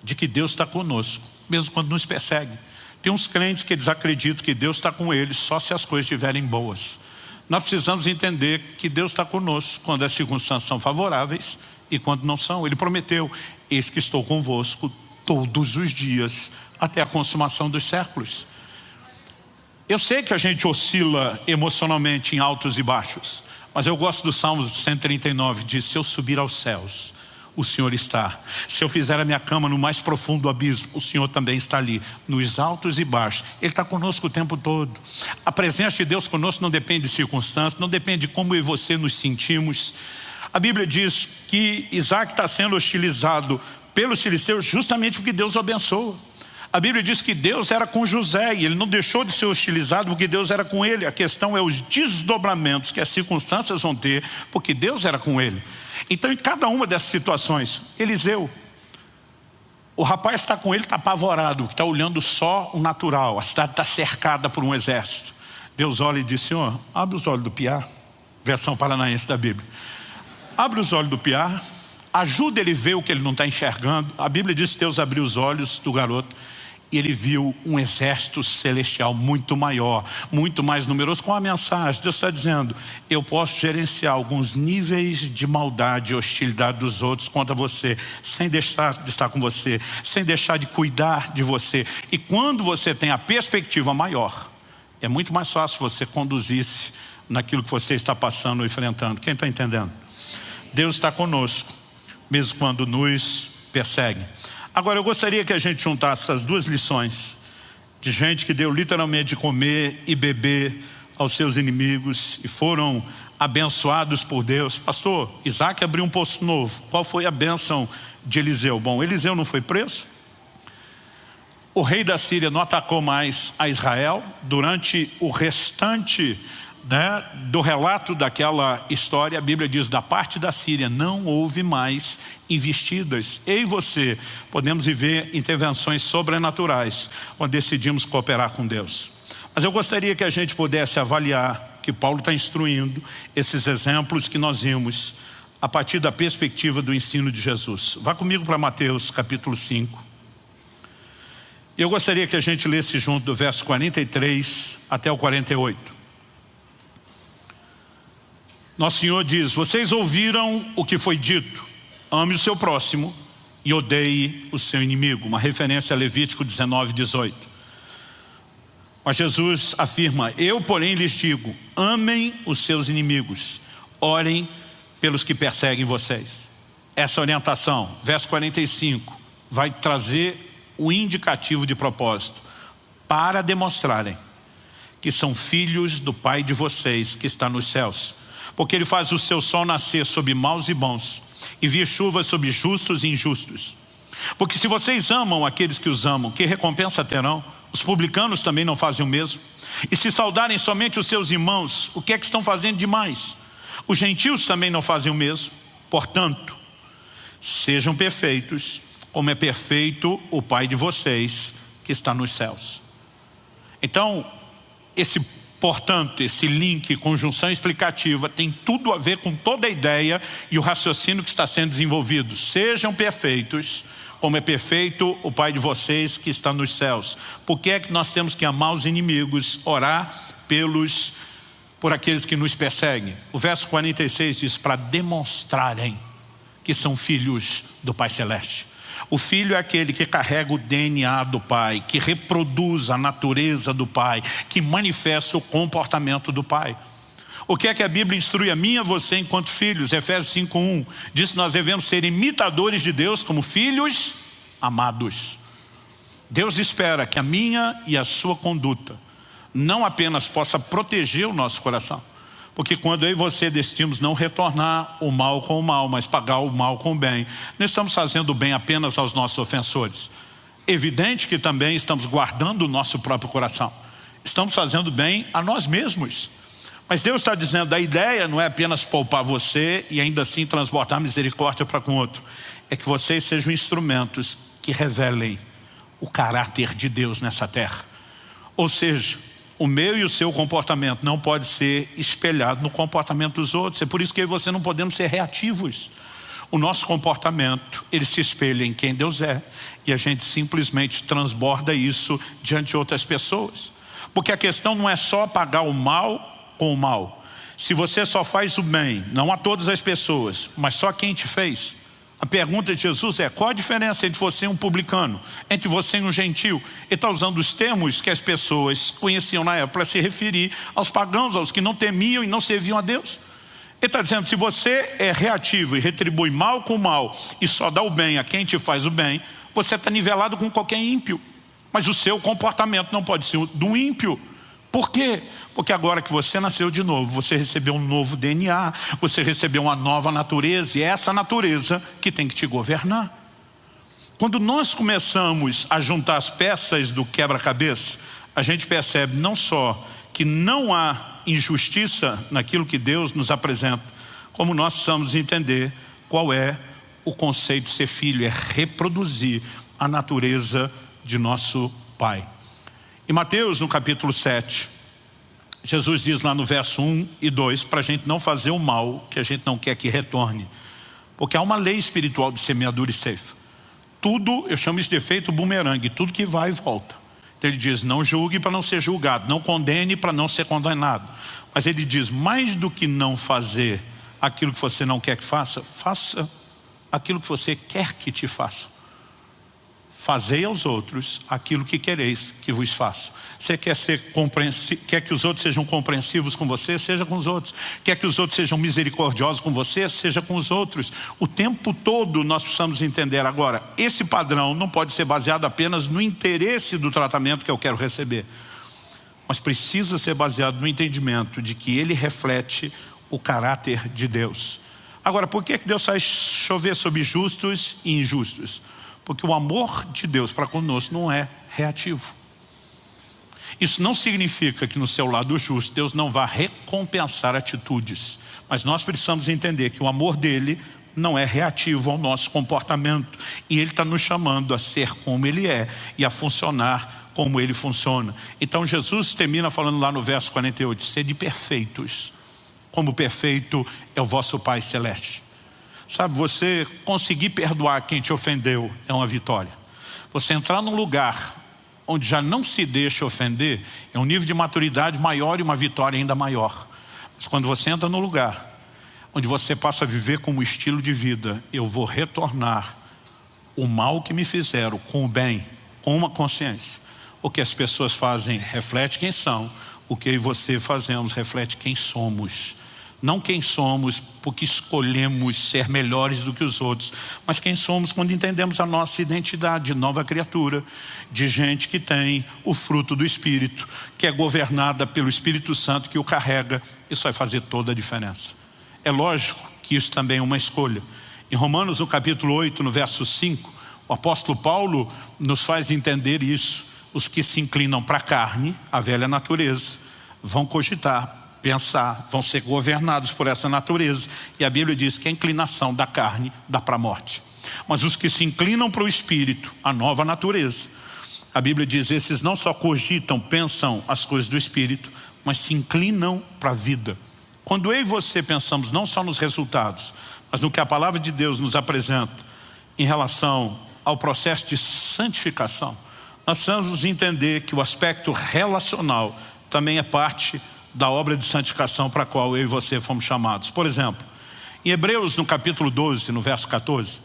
de que Deus está conosco, mesmo quando nos persegue. Tem uns crentes que eles acreditam que Deus está com eles só se as coisas estiverem boas. Nós precisamos entender que Deus está conosco quando as circunstâncias são favoráveis e quando não são. Ele prometeu: eis que estou convosco todos os dias até a consumação dos séculos. Eu sei que a gente oscila emocionalmente em altos e baixos, mas eu gosto do Salmo 139, diz: se eu subir aos céus, o Senhor está. Se eu fizer a minha cama no mais profundo abismo, o Senhor também está ali, nos altos e baixos. Ele está conosco o tempo todo. A presença de Deus conosco não depende de circunstâncias, não depende de como eu e você nos sentimos. A Bíblia diz que Isaac está sendo hostilizado pelos filisteus justamente porque Deus o abençoa. A Bíblia diz que Deus era com José e ele não deixou de ser hostilizado porque Deus era com ele. A questão é os desdobramentos que as circunstâncias vão ter porque Deus era com ele. Então, em cada uma dessas situações, Eliseu, o rapaz está com ele, está apavorado, está olhando só o natural. A cidade está cercada por um exército. Deus olha e diz: Senhor, abre os olhos do piá, versão paranaense da Bíblia. Abre os olhos do piá, ajuda ele a ver o que ele não está enxergando. A Bíblia diz que Deus abriu os olhos do garoto e ele viu um exército celestial muito maior, muito mais numeroso, com a mensagem. Deus está dizendo: eu posso gerenciar alguns níveis de maldade e hostilidade dos outros contra você, sem deixar de estar com você, sem deixar de cuidar de você. E quando você tem a perspectiva maior, é muito mais fácil você conduzir-se naquilo que você está passando ou enfrentando. Quem está entendendo? Deus está conosco, mesmo quando nos persegue. Agora, eu gostaria que a gente juntasse essas duas lições de gente que deu literalmente de comer e beber aos seus inimigos e foram abençoados por Deus. Pastor, Isaac abriu um poço novo. Qual foi a bênção de Eliseu? Bom, Eliseu não foi preso. O rei da Síria não atacou mais a Israel. Durante o restante do relato daquela história, a Bíblia diz: da parte da Síria não houve mais investidas. Eu e você podemos viver intervenções sobrenaturais quando decidimos cooperar com Deus. Mas eu gostaria que a gente pudesse avaliar, que Paulo está instruindo esses exemplos que nós vimos a partir da perspectiva do ensino de Jesus. Vá comigo para Mateus capítulo 5. Eu gostaria que a gente lesse junto do verso 43 até o 48. Nosso Senhor diz: vocês ouviram o que foi dito: ame o seu próximo e odeie o seu inimigo. Uma referência a Levítico 19, 18. Mas Jesus afirma: eu, porém, lhes digo: amem os seus inimigos, orem pelos que perseguem vocês. Essa orientação, verso 45, vai trazer o indicativo de propósito para demonstrarem que são filhos do Pai de vocês que está nos céus. Porque Ele faz o seu sol nascer sobre maus e bons, e envia chuva sobre justos e injustos. Porque se vocês amam aqueles que os amam, que recompensa terão? Os publicanos também não fazem o mesmo? E se saudarem somente os seus irmãos, o que é que estão fazendo demais? Os gentios também não fazem o mesmo? Portanto, sejam perfeitos, como é perfeito o Pai de vocês que está nos céus. Então, portanto, esse link, conjunção explicativa, tem tudo a ver com toda a ideia e o raciocínio que está sendo desenvolvido. Sejam perfeitos, como é perfeito o Pai de vocês que está nos céus. Por que é que nós temos que amar os inimigos, orar por aqueles que nos perseguem? O verso 46 diz, para demonstrarem que são filhos do Pai Celeste. O filho é aquele que carrega o DNA do Pai, que reproduz a natureza do Pai, que manifesta o comportamento do Pai. O que é que a Bíblia instrui a mim e a você enquanto filhos? Efésios 5:1 diz que nós devemos ser imitadores de Deus como filhos amados. Deus espera que a minha e a sua conduta não apenas possa proteger o nosso coração, porque quando eu e você decidimos não retornar o mal com o mal, mas pagar o mal com o bem, não estamos fazendo o bem apenas aos nossos ofensores. Evidente que também estamos guardando o nosso próprio coração. Estamos fazendo bem a nós mesmos. Mas Deus está dizendo, a ideia não é apenas poupar você e ainda assim transportar misericórdia para com o outro. É que vocês sejam instrumentos que revelem o caráter de Deus nessa terra. Ou seja, o meu e o seu comportamento não pode ser espelhado no comportamento dos outros. É por isso que eu e você não podemos ser reativos. O nosso comportamento, ele se espelha em quem Deus é. E a gente simplesmente transborda isso diante de outras pessoas. Porque a questão não é só pagar o mal com o mal. Se você só faz o bem, não a todas as pessoas, mas só quem te fez. A pergunta de Jesus é, qual a diferença entre você e um publicano? Entre você e um gentil? Ele está usando os termos que as pessoas conheciam na época para se referir aos pagãos, aos que não temiam e não serviam a Deus. Ele está dizendo, se você é reativo e retribui mal com mal e só dá o bem a quem te faz o bem, você está nivelado com qualquer ímpio. Mas o seu comportamento não pode ser do ímpio. Por quê? Porque agora que você nasceu de novo, você recebeu um novo DNA, você recebeu uma nova natureza, e é essa natureza que tem que te governar. Quando nós começamos a juntar as peças do quebra-cabeça, a gente percebe não só que não há injustiça naquilo que Deus nos apresenta, como nós precisamos entender qual é o conceito de ser filho, é reproduzir a natureza de nosso Pai. Em Mateus, no capítulo 7, Jesus diz lá no verso 1 e 2, para a gente não fazer o mal que a gente não quer que retorne. Porque há uma lei espiritual de semeadura e ceifa. Tudo, eu chamo isso de efeito bumerangue, tudo que vai e volta. Então ele diz, não julgue para não ser julgado, não condene para não ser condenado. Mas ele diz, mais do que não fazer aquilo que você não quer que faça, faça aquilo que você quer que te faça. Fazei aos outros aquilo que quereis que vos façam. Você quer que os outros sejam compreensivos com você? Seja com os outros. Quer que os outros sejam misericordiosos com você? Seja com os outros. O tempo todo nós precisamos entender. Agora, esse padrão não pode ser baseado apenas no interesse do tratamento que eu quero receber. Mas precisa ser baseado no entendimento de que ele reflete o caráter de Deus. Agora, por que Deus faz chover sobre justos e injustos? Porque o amor de Deus para conosco não é reativo. Isso não significa que no seu lado justo Deus não vá recompensar atitudes. Mas nós precisamos entender que o amor dele não é reativo ao nosso comportamento. E ele está nos chamando a ser como ele é e a funcionar como ele funciona. Então Jesus termina falando lá no verso 48, sede perfeitos, como perfeito é o vosso Pai Celeste. Sabe, você conseguir perdoar quem te ofendeu é uma vitória. Você entrar num lugar onde já não se deixa ofender é um nível de maturidade maior e uma vitória ainda maior. Mas quando você entra num lugar onde você passa a viver como estilo de vida, eu vou retornar o mal que me fizeram com o bem, com uma consciência. O que as pessoas fazem reflete quem são, o que eu e você fazemos reflete quem somos. Não quem somos porque escolhemos ser melhores do que os outros, mas quem somos quando entendemos a nossa identidade de nova criatura, de gente que tem o fruto do Espírito, que é governada pelo Espírito Santo que o carrega. Isso vai fazer toda a diferença. É lógico que isso também é uma escolha. Em Romanos, no capítulo 8, no verso 5, o apóstolo Paulo nos faz entender isso. Os que se inclinam para a carne, a velha natureza, vão cogitar, pensar, vão ser governados por essa natureza. E a Bíblia diz que a inclinação da carne dá para a morte. Mas os que se inclinam para o Espírito, a nova natureza, a Bíblia diz, esses não só cogitam, pensam as coisas do Espírito, mas se inclinam para a vida. Quando eu e você pensamos não só nos resultados, mas no que a palavra de Deus nos apresenta em relação ao processo de santificação, nós precisamos entender que o aspecto relacional também é parte da obra de santificação para a qual eu e você fomos chamados. Por exemplo, em Hebreus, no capítulo 12, no verso 14,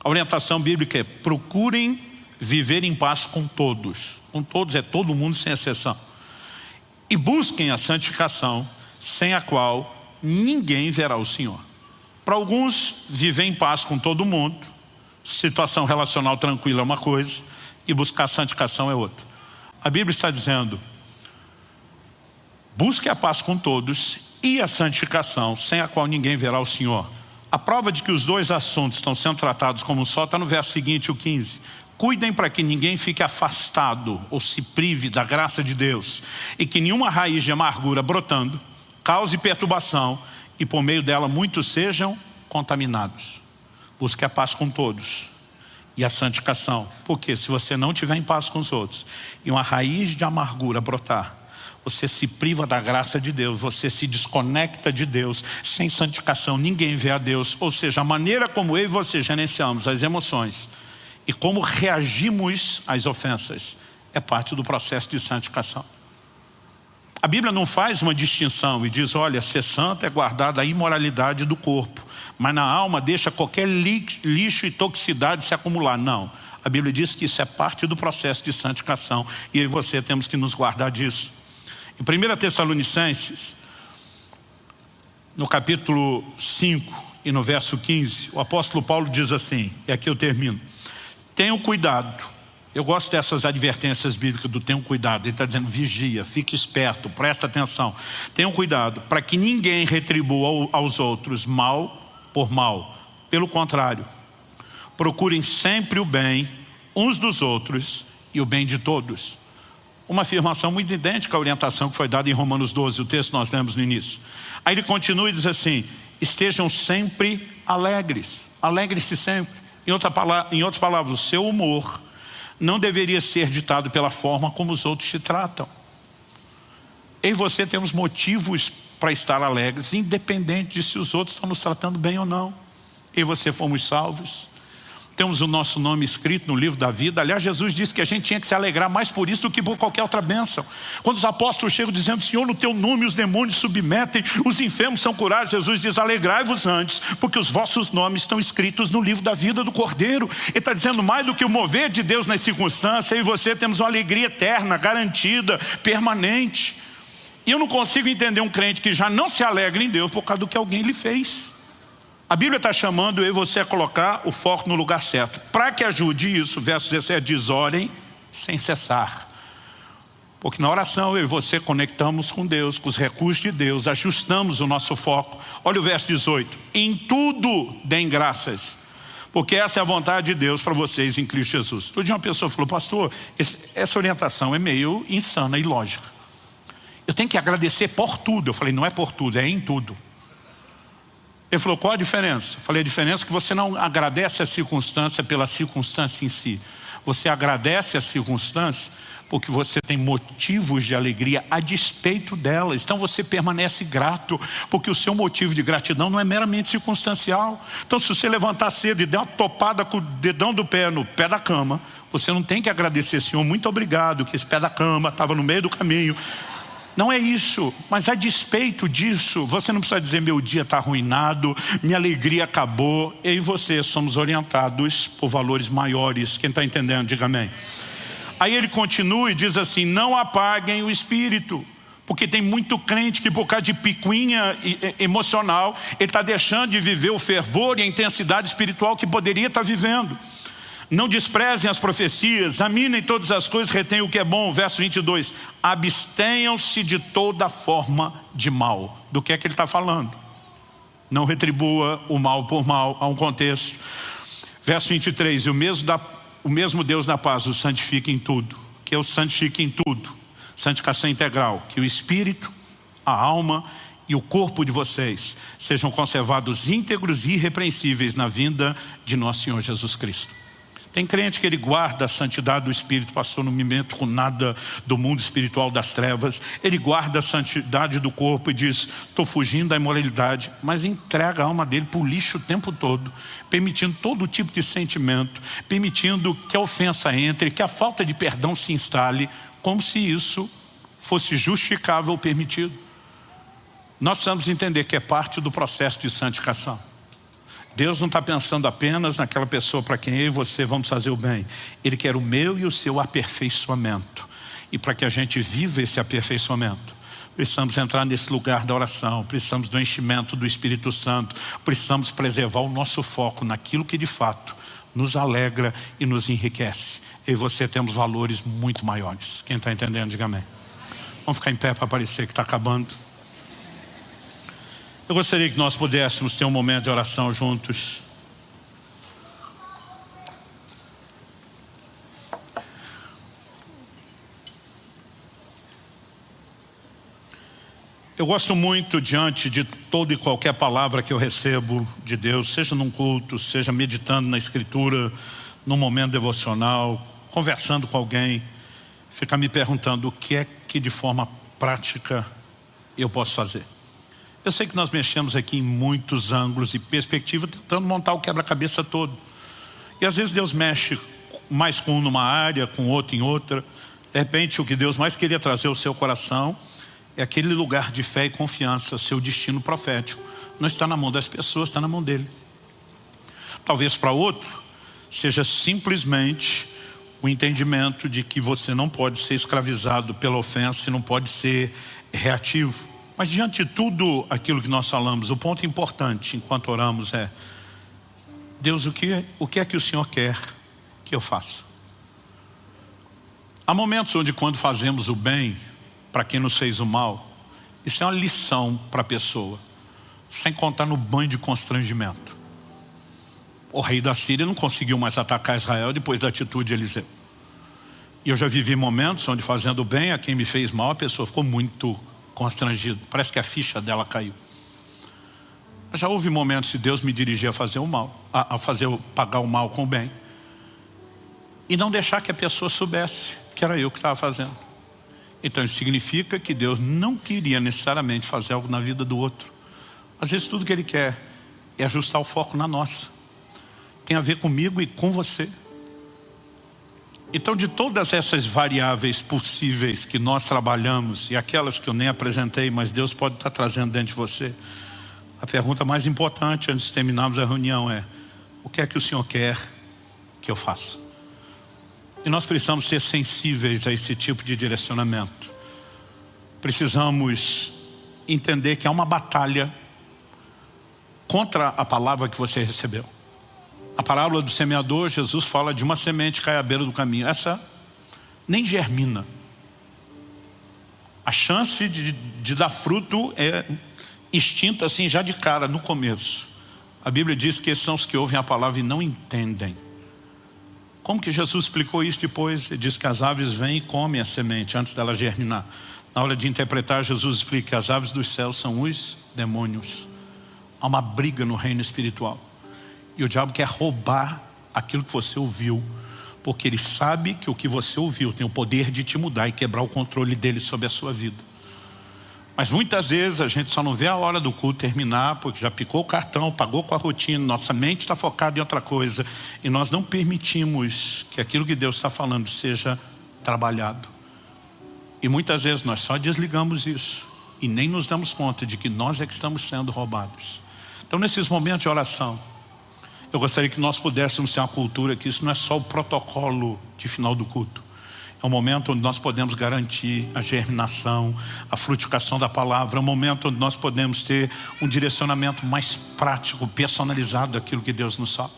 a orientação bíblica é: procurem viver em paz com todos. Com todos é todo mundo sem exceção. E busquem a santificação, sem a qual ninguém verá o Senhor. Para alguns, viver em paz com todo mundo, situação relacional tranquila é uma coisa, e buscar a santificação é outra. A Bíblia está dizendo: busque a paz com todos e a santificação, sem a qual ninguém verá o Senhor. A prova de que os dois assuntos estão sendo tratados como um só está no verso seguinte, o 15. Cuidem para que ninguém fique afastado ou se prive da graça de Deus, e que nenhuma raiz de amargura brotando cause perturbação, e por meio dela muitos sejam contaminados. Busque a paz com todos e a santificação, porque se você não estiver em paz com os outros e uma raiz de amargura brotar, você se priva da graça de Deus, você se desconecta de Deus. Sem santificação ninguém vê a Deus. Ou seja, a maneira como eu e você gerenciamos as emoções e como reagimos às ofensas é parte do processo de santificação. A Bíblia não faz uma distinção e diz: olha, ser santo é guardar da imoralidade do corpo, mas na alma deixa qualquer lixo e toxicidade se acumular. Não, a Bíblia diz que isso é parte do processo de santificação, e eu e você temos que nos guardar disso. Em 1 Tessalonicenses, no capítulo 5 e no verso 15, o apóstolo Paulo diz assim, e aqui eu termino: tenham cuidado. Eu gosto dessas advertências bíblicas do tenham cuidado. Ele está dizendo: vigia, fique esperto, presta atenção. Tenham cuidado para que ninguém retribua aos outros mal por mal. Pelo contrário, procurem sempre o bem uns dos outros e o bem de todos. Uma afirmação muito idêntica à orientação que foi dada em Romanos 12, o texto que nós lemos no início. Aí ele continua e diz assim: estejam sempre alegres. Alegre-se sempre. Em outras palavras, o seu humor não deveria ser ditado pela forma como os outros te tratam. Eu e você temos motivos para estar alegres, independente de se os outros estão nos tratando bem ou não. Eu e você fomos salvos. Temos o nosso nome escrito no livro da vida. Aliás, Jesus disse que a gente tinha que se alegrar mais por isso do que por qualquer outra bênção. Quando os apóstolos chegam dizendo: Senhor, no teu nome os demônios submetem, os enfermos são curados, Jesus diz: alegrai-vos antes, porque os vossos nomes estão escritos no livro da vida do Cordeiro. Ele está dizendo mais do que o mover de Deus nas circunstâncias. Eu e você temos uma alegria eterna, garantida, permanente. E eu não consigo entender um crente que já não se alegra em Deus por causa do que alguém lhe fez. A Bíblia está chamando eu e você a colocar o foco no lugar certo. Para que ajude isso, verso 17 diz: orem sem cessar. Porque na oração eu e você conectamos com Deus, com os recursos de Deus, ajustamos o nosso foco. Olha o verso 18: em tudo deem graças, porque essa é a vontade de Deus para vocês em Cristo Jesus. Todo dia uma pessoa falou: pastor, essa orientação é meio insana e ilógica. Eu tenho que agradecer por tudo. Eu falei: não é por tudo, é em tudo. Ele falou: qual a diferença? Eu falei: a diferença é que você não agradece a circunstância pela circunstância em si. Você agradece a circunstância porque você tem motivos de alegria a despeito delas. Então você permanece grato, porque o seu motivo de gratidão não é meramente circunstancial. Então se você levantar cedo e der uma topada com o dedão do pé no pé da cama, você não tem que agradecer: Senhor, muito obrigado que esse pé da cama estava no meio do caminho. Não é isso, mas a despeito disso, você não precisa dizer: meu dia está arruinado, minha alegria acabou. Eu e você somos orientados por valores maiores. Quem está entendendo, diga amém. Aí ele continua e diz assim: não apaguem o espírito. Porque tem muito crente que por causa de picuinha emocional, ele está deixando de viver o fervor e a intensidade espiritual que poderia estar vivendo. Não desprezem as profecias, examinem todas as coisas, retenham o que é bom. Verso 22, abstenham-se de toda forma de mal. Do que é que ele está falando? Não retribua o mal por mal. Há um contexto. Verso 23, o mesmo Deus da paz os santifique em tudo. Que eu santifique em tudo. Santificação integral. Que o espírito, a alma e o corpo de vocês sejam conservados íntegros e irrepreensíveis na vinda de nosso Senhor Jesus Cristo. Tem crente que ele guarda a santidade do Espírito, pastor, não me meto com nada do mundo espiritual das trevas. Ele guarda a santidade do corpo e diz, estou fugindo da imoralidade, mas entrega a alma dele para o lixo o tempo todo, permitindo todo tipo de sentimento, permitindo que a ofensa entre, que a falta de perdão se instale, como se isso fosse justificável ou permitido. Nós precisamos entender que é parte do processo de santificação. Deus não está pensando apenas naquela pessoa para quem eu e você vamos fazer o bem. Ele quer o meu e o seu aperfeiçoamento. E para que a gente viva esse aperfeiçoamento, precisamos entrar nesse lugar da oração, precisamos do enchimento do Espírito Santo, precisamos preservar o nosso foco naquilo que de fato nos alegra e nos enriquece. Eu e você temos valores muito maiores. Quem está entendendo, diga amém. Vamos ficar em pé para parecer que está acabando. Eu gostaria que nós pudéssemos ter um momento de oração juntos. Eu gosto muito, diante de toda e qualquer palavra que eu recebo de Deus, seja num culto, seja meditando na Escritura, num momento devocional, conversando com alguém, ficar me perguntando o que é que de forma prática eu posso fazer. Eu sei que nós mexemos aqui em muitos ângulos e perspectivas, tentando montar o quebra-cabeça todo. E às vezes Deus mexe mais com um numa área, com outro em outra. De repente o que Deus mais queria trazer ao seu coração é aquele lugar de fé e confiança, seu destino profético. Não está na mão das pessoas, está na mão dele. Talvez para outro seja simplesmente o entendimento de que você não pode ser escravizado pela ofensa e não pode ser reativo. Mas diante de tudo aquilo que nós falamos, o ponto importante enquanto oramos é: Deus, o que é que o Senhor quer que eu faça? Há momentos onde, quando fazemos o bem para quem nos fez o mal, isso é uma lição para a pessoa, sem contar no banho de constrangimento. O rei da Síria não conseguiu mais atacar Israel depois da atitude de Eliseu. E eu já vivi momentos onde, fazendo o bem a quem me fez mal, a pessoa ficou muito constrangido, parece que a ficha dela caiu. Já houve momentos de Deus me dirigir a fazer o mal, pagar o mal com o bem, e não deixar que a pessoa soubesse que era eu que estava fazendo. Então isso significa que Deus não queria necessariamente fazer algo na vida do outro. Às vezes tudo que Ele quer é ajustar o foco na nossa. Tem a ver comigo e com você. Então, de todas essas variáveis possíveis que nós trabalhamos, e aquelas que eu nem apresentei, mas Deus pode estar trazendo dentro de você, a pergunta mais importante antes de terminarmos a reunião é: o que é que o Senhor quer que eu faça? E nós precisamos ser sensíveis a esse tipo de direcionamento. Precisamos entender que há uma batalha contra a palavra que você recebeu. A parábola do semeador, Jesus fala de uma semente que cai à beira do caminho. Essa nem germina. A chance de dar fruto é extinta assim já de cara, no começo. A Bíblia diz que esses são os que ouvem a palavra e não entendem. Como que Jesus explicou isso depois? Ele diz que as aves vêm e comem a semente antes dela germinar. Na hora de interpretar, Jesus explica que as aves dos céus são os demônios. Há uma briga no reino espiritual. E o diabo quer roubar aquilo que você ouviu, porque ele sabe que o que você ouviu tem o poder de te mudar e quebrar o controle dele sobre a sua vida. Mas muitas vezes a gente só não vê a hora do culto terminar, porque já picou o cartão, pagou com a rotina, nossa mente está focada em outra coisa, e nós não permitimos que aquilo que Deus está falando seja trabalhado. E muitas vezes nós só desligamos isso e nem nos damos conta de que nós é que estamos sendo roubados. Então, nesses momentos de oração, eu gostaria que nós pudéssemos ter uma cultura que isso não é só o protocolo de final do culto. É um momento onde nós podemos garantir a germinação, a frutificação da palavra. É um momento onde nós podemos ter um direcionamento mais prático, personalizado daquilo que Deus nos fala.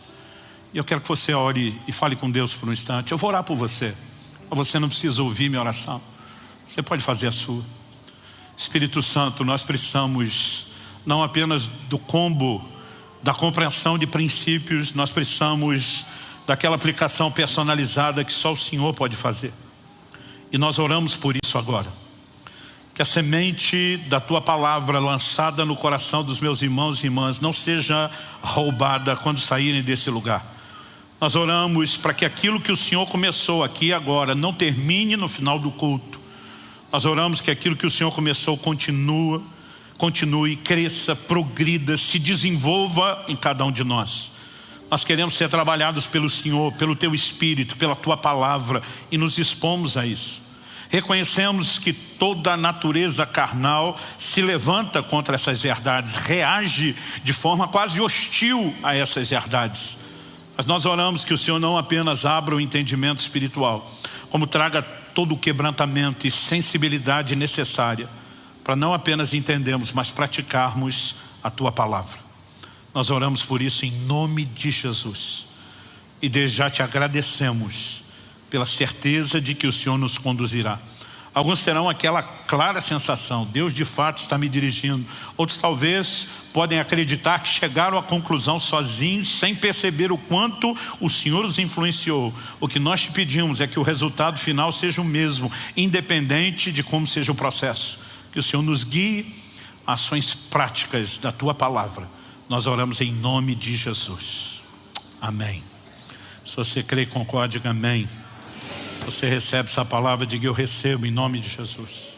E eu quero que você ore e fale com Deus por um instante. Eu vou orar por você. Você não precisa ouvir minha oração. Você pode fazer a sua. Espírito Santo, nós precisamos não apenas do combo da compreensão de princípios, nós precisamos daquela aplicação personalizada que só o Senhor pode fazer. E nós oramos por isso agora. Que a semente da Tua palavra lançada no coração dos meus irmãos e irmãs não seja roubada quando saírem desse lugar, Nós oramos para que aquilo que o Senhor começou aqui agora não termine no final do culto. Nós oramos que aquilo que o Senhor começou continue, cresça, progrida, se desenvolva em cada um de nós. Nós queremos ser trabalhados pelo Senhor, pelo Teu Espírito, pela Tua Palavra, e nos expomos a isso. Reconhecemos que toda a natureza carnal se levanta contra essas verdades, reage de forma quase hostil a essas verdades. Mas nós oramos que o Senhor não apenas abra o entendimento espiritual, como traga todo o quebrantamento e sensibilidade necessária para não apenas entendermos, mas praticarmos a Tua Palavra. Nós oramos por isso em nome de Jesus. E desde já te agradecemos pela certeza de que o Senhor nos conduzirá. Alguns terão aquela clara sensação, Deus de fato está me dirigindo. Outros talvez podem acreditar que chegaram à conclusão sozinhos, sem perceber o quanto o Senhor os influenciou. O que nós te pedimos é que o resultado final seja o mesmo, independente de como seja o processo. Que o Senhor nos guie a ações práticas da Tua Palavra. Nós oramos em nome de Jesus. Amém. Se você crê e concorda, diga amém. Você recebe essa palavra, diga eu recebo em nome de Jesus.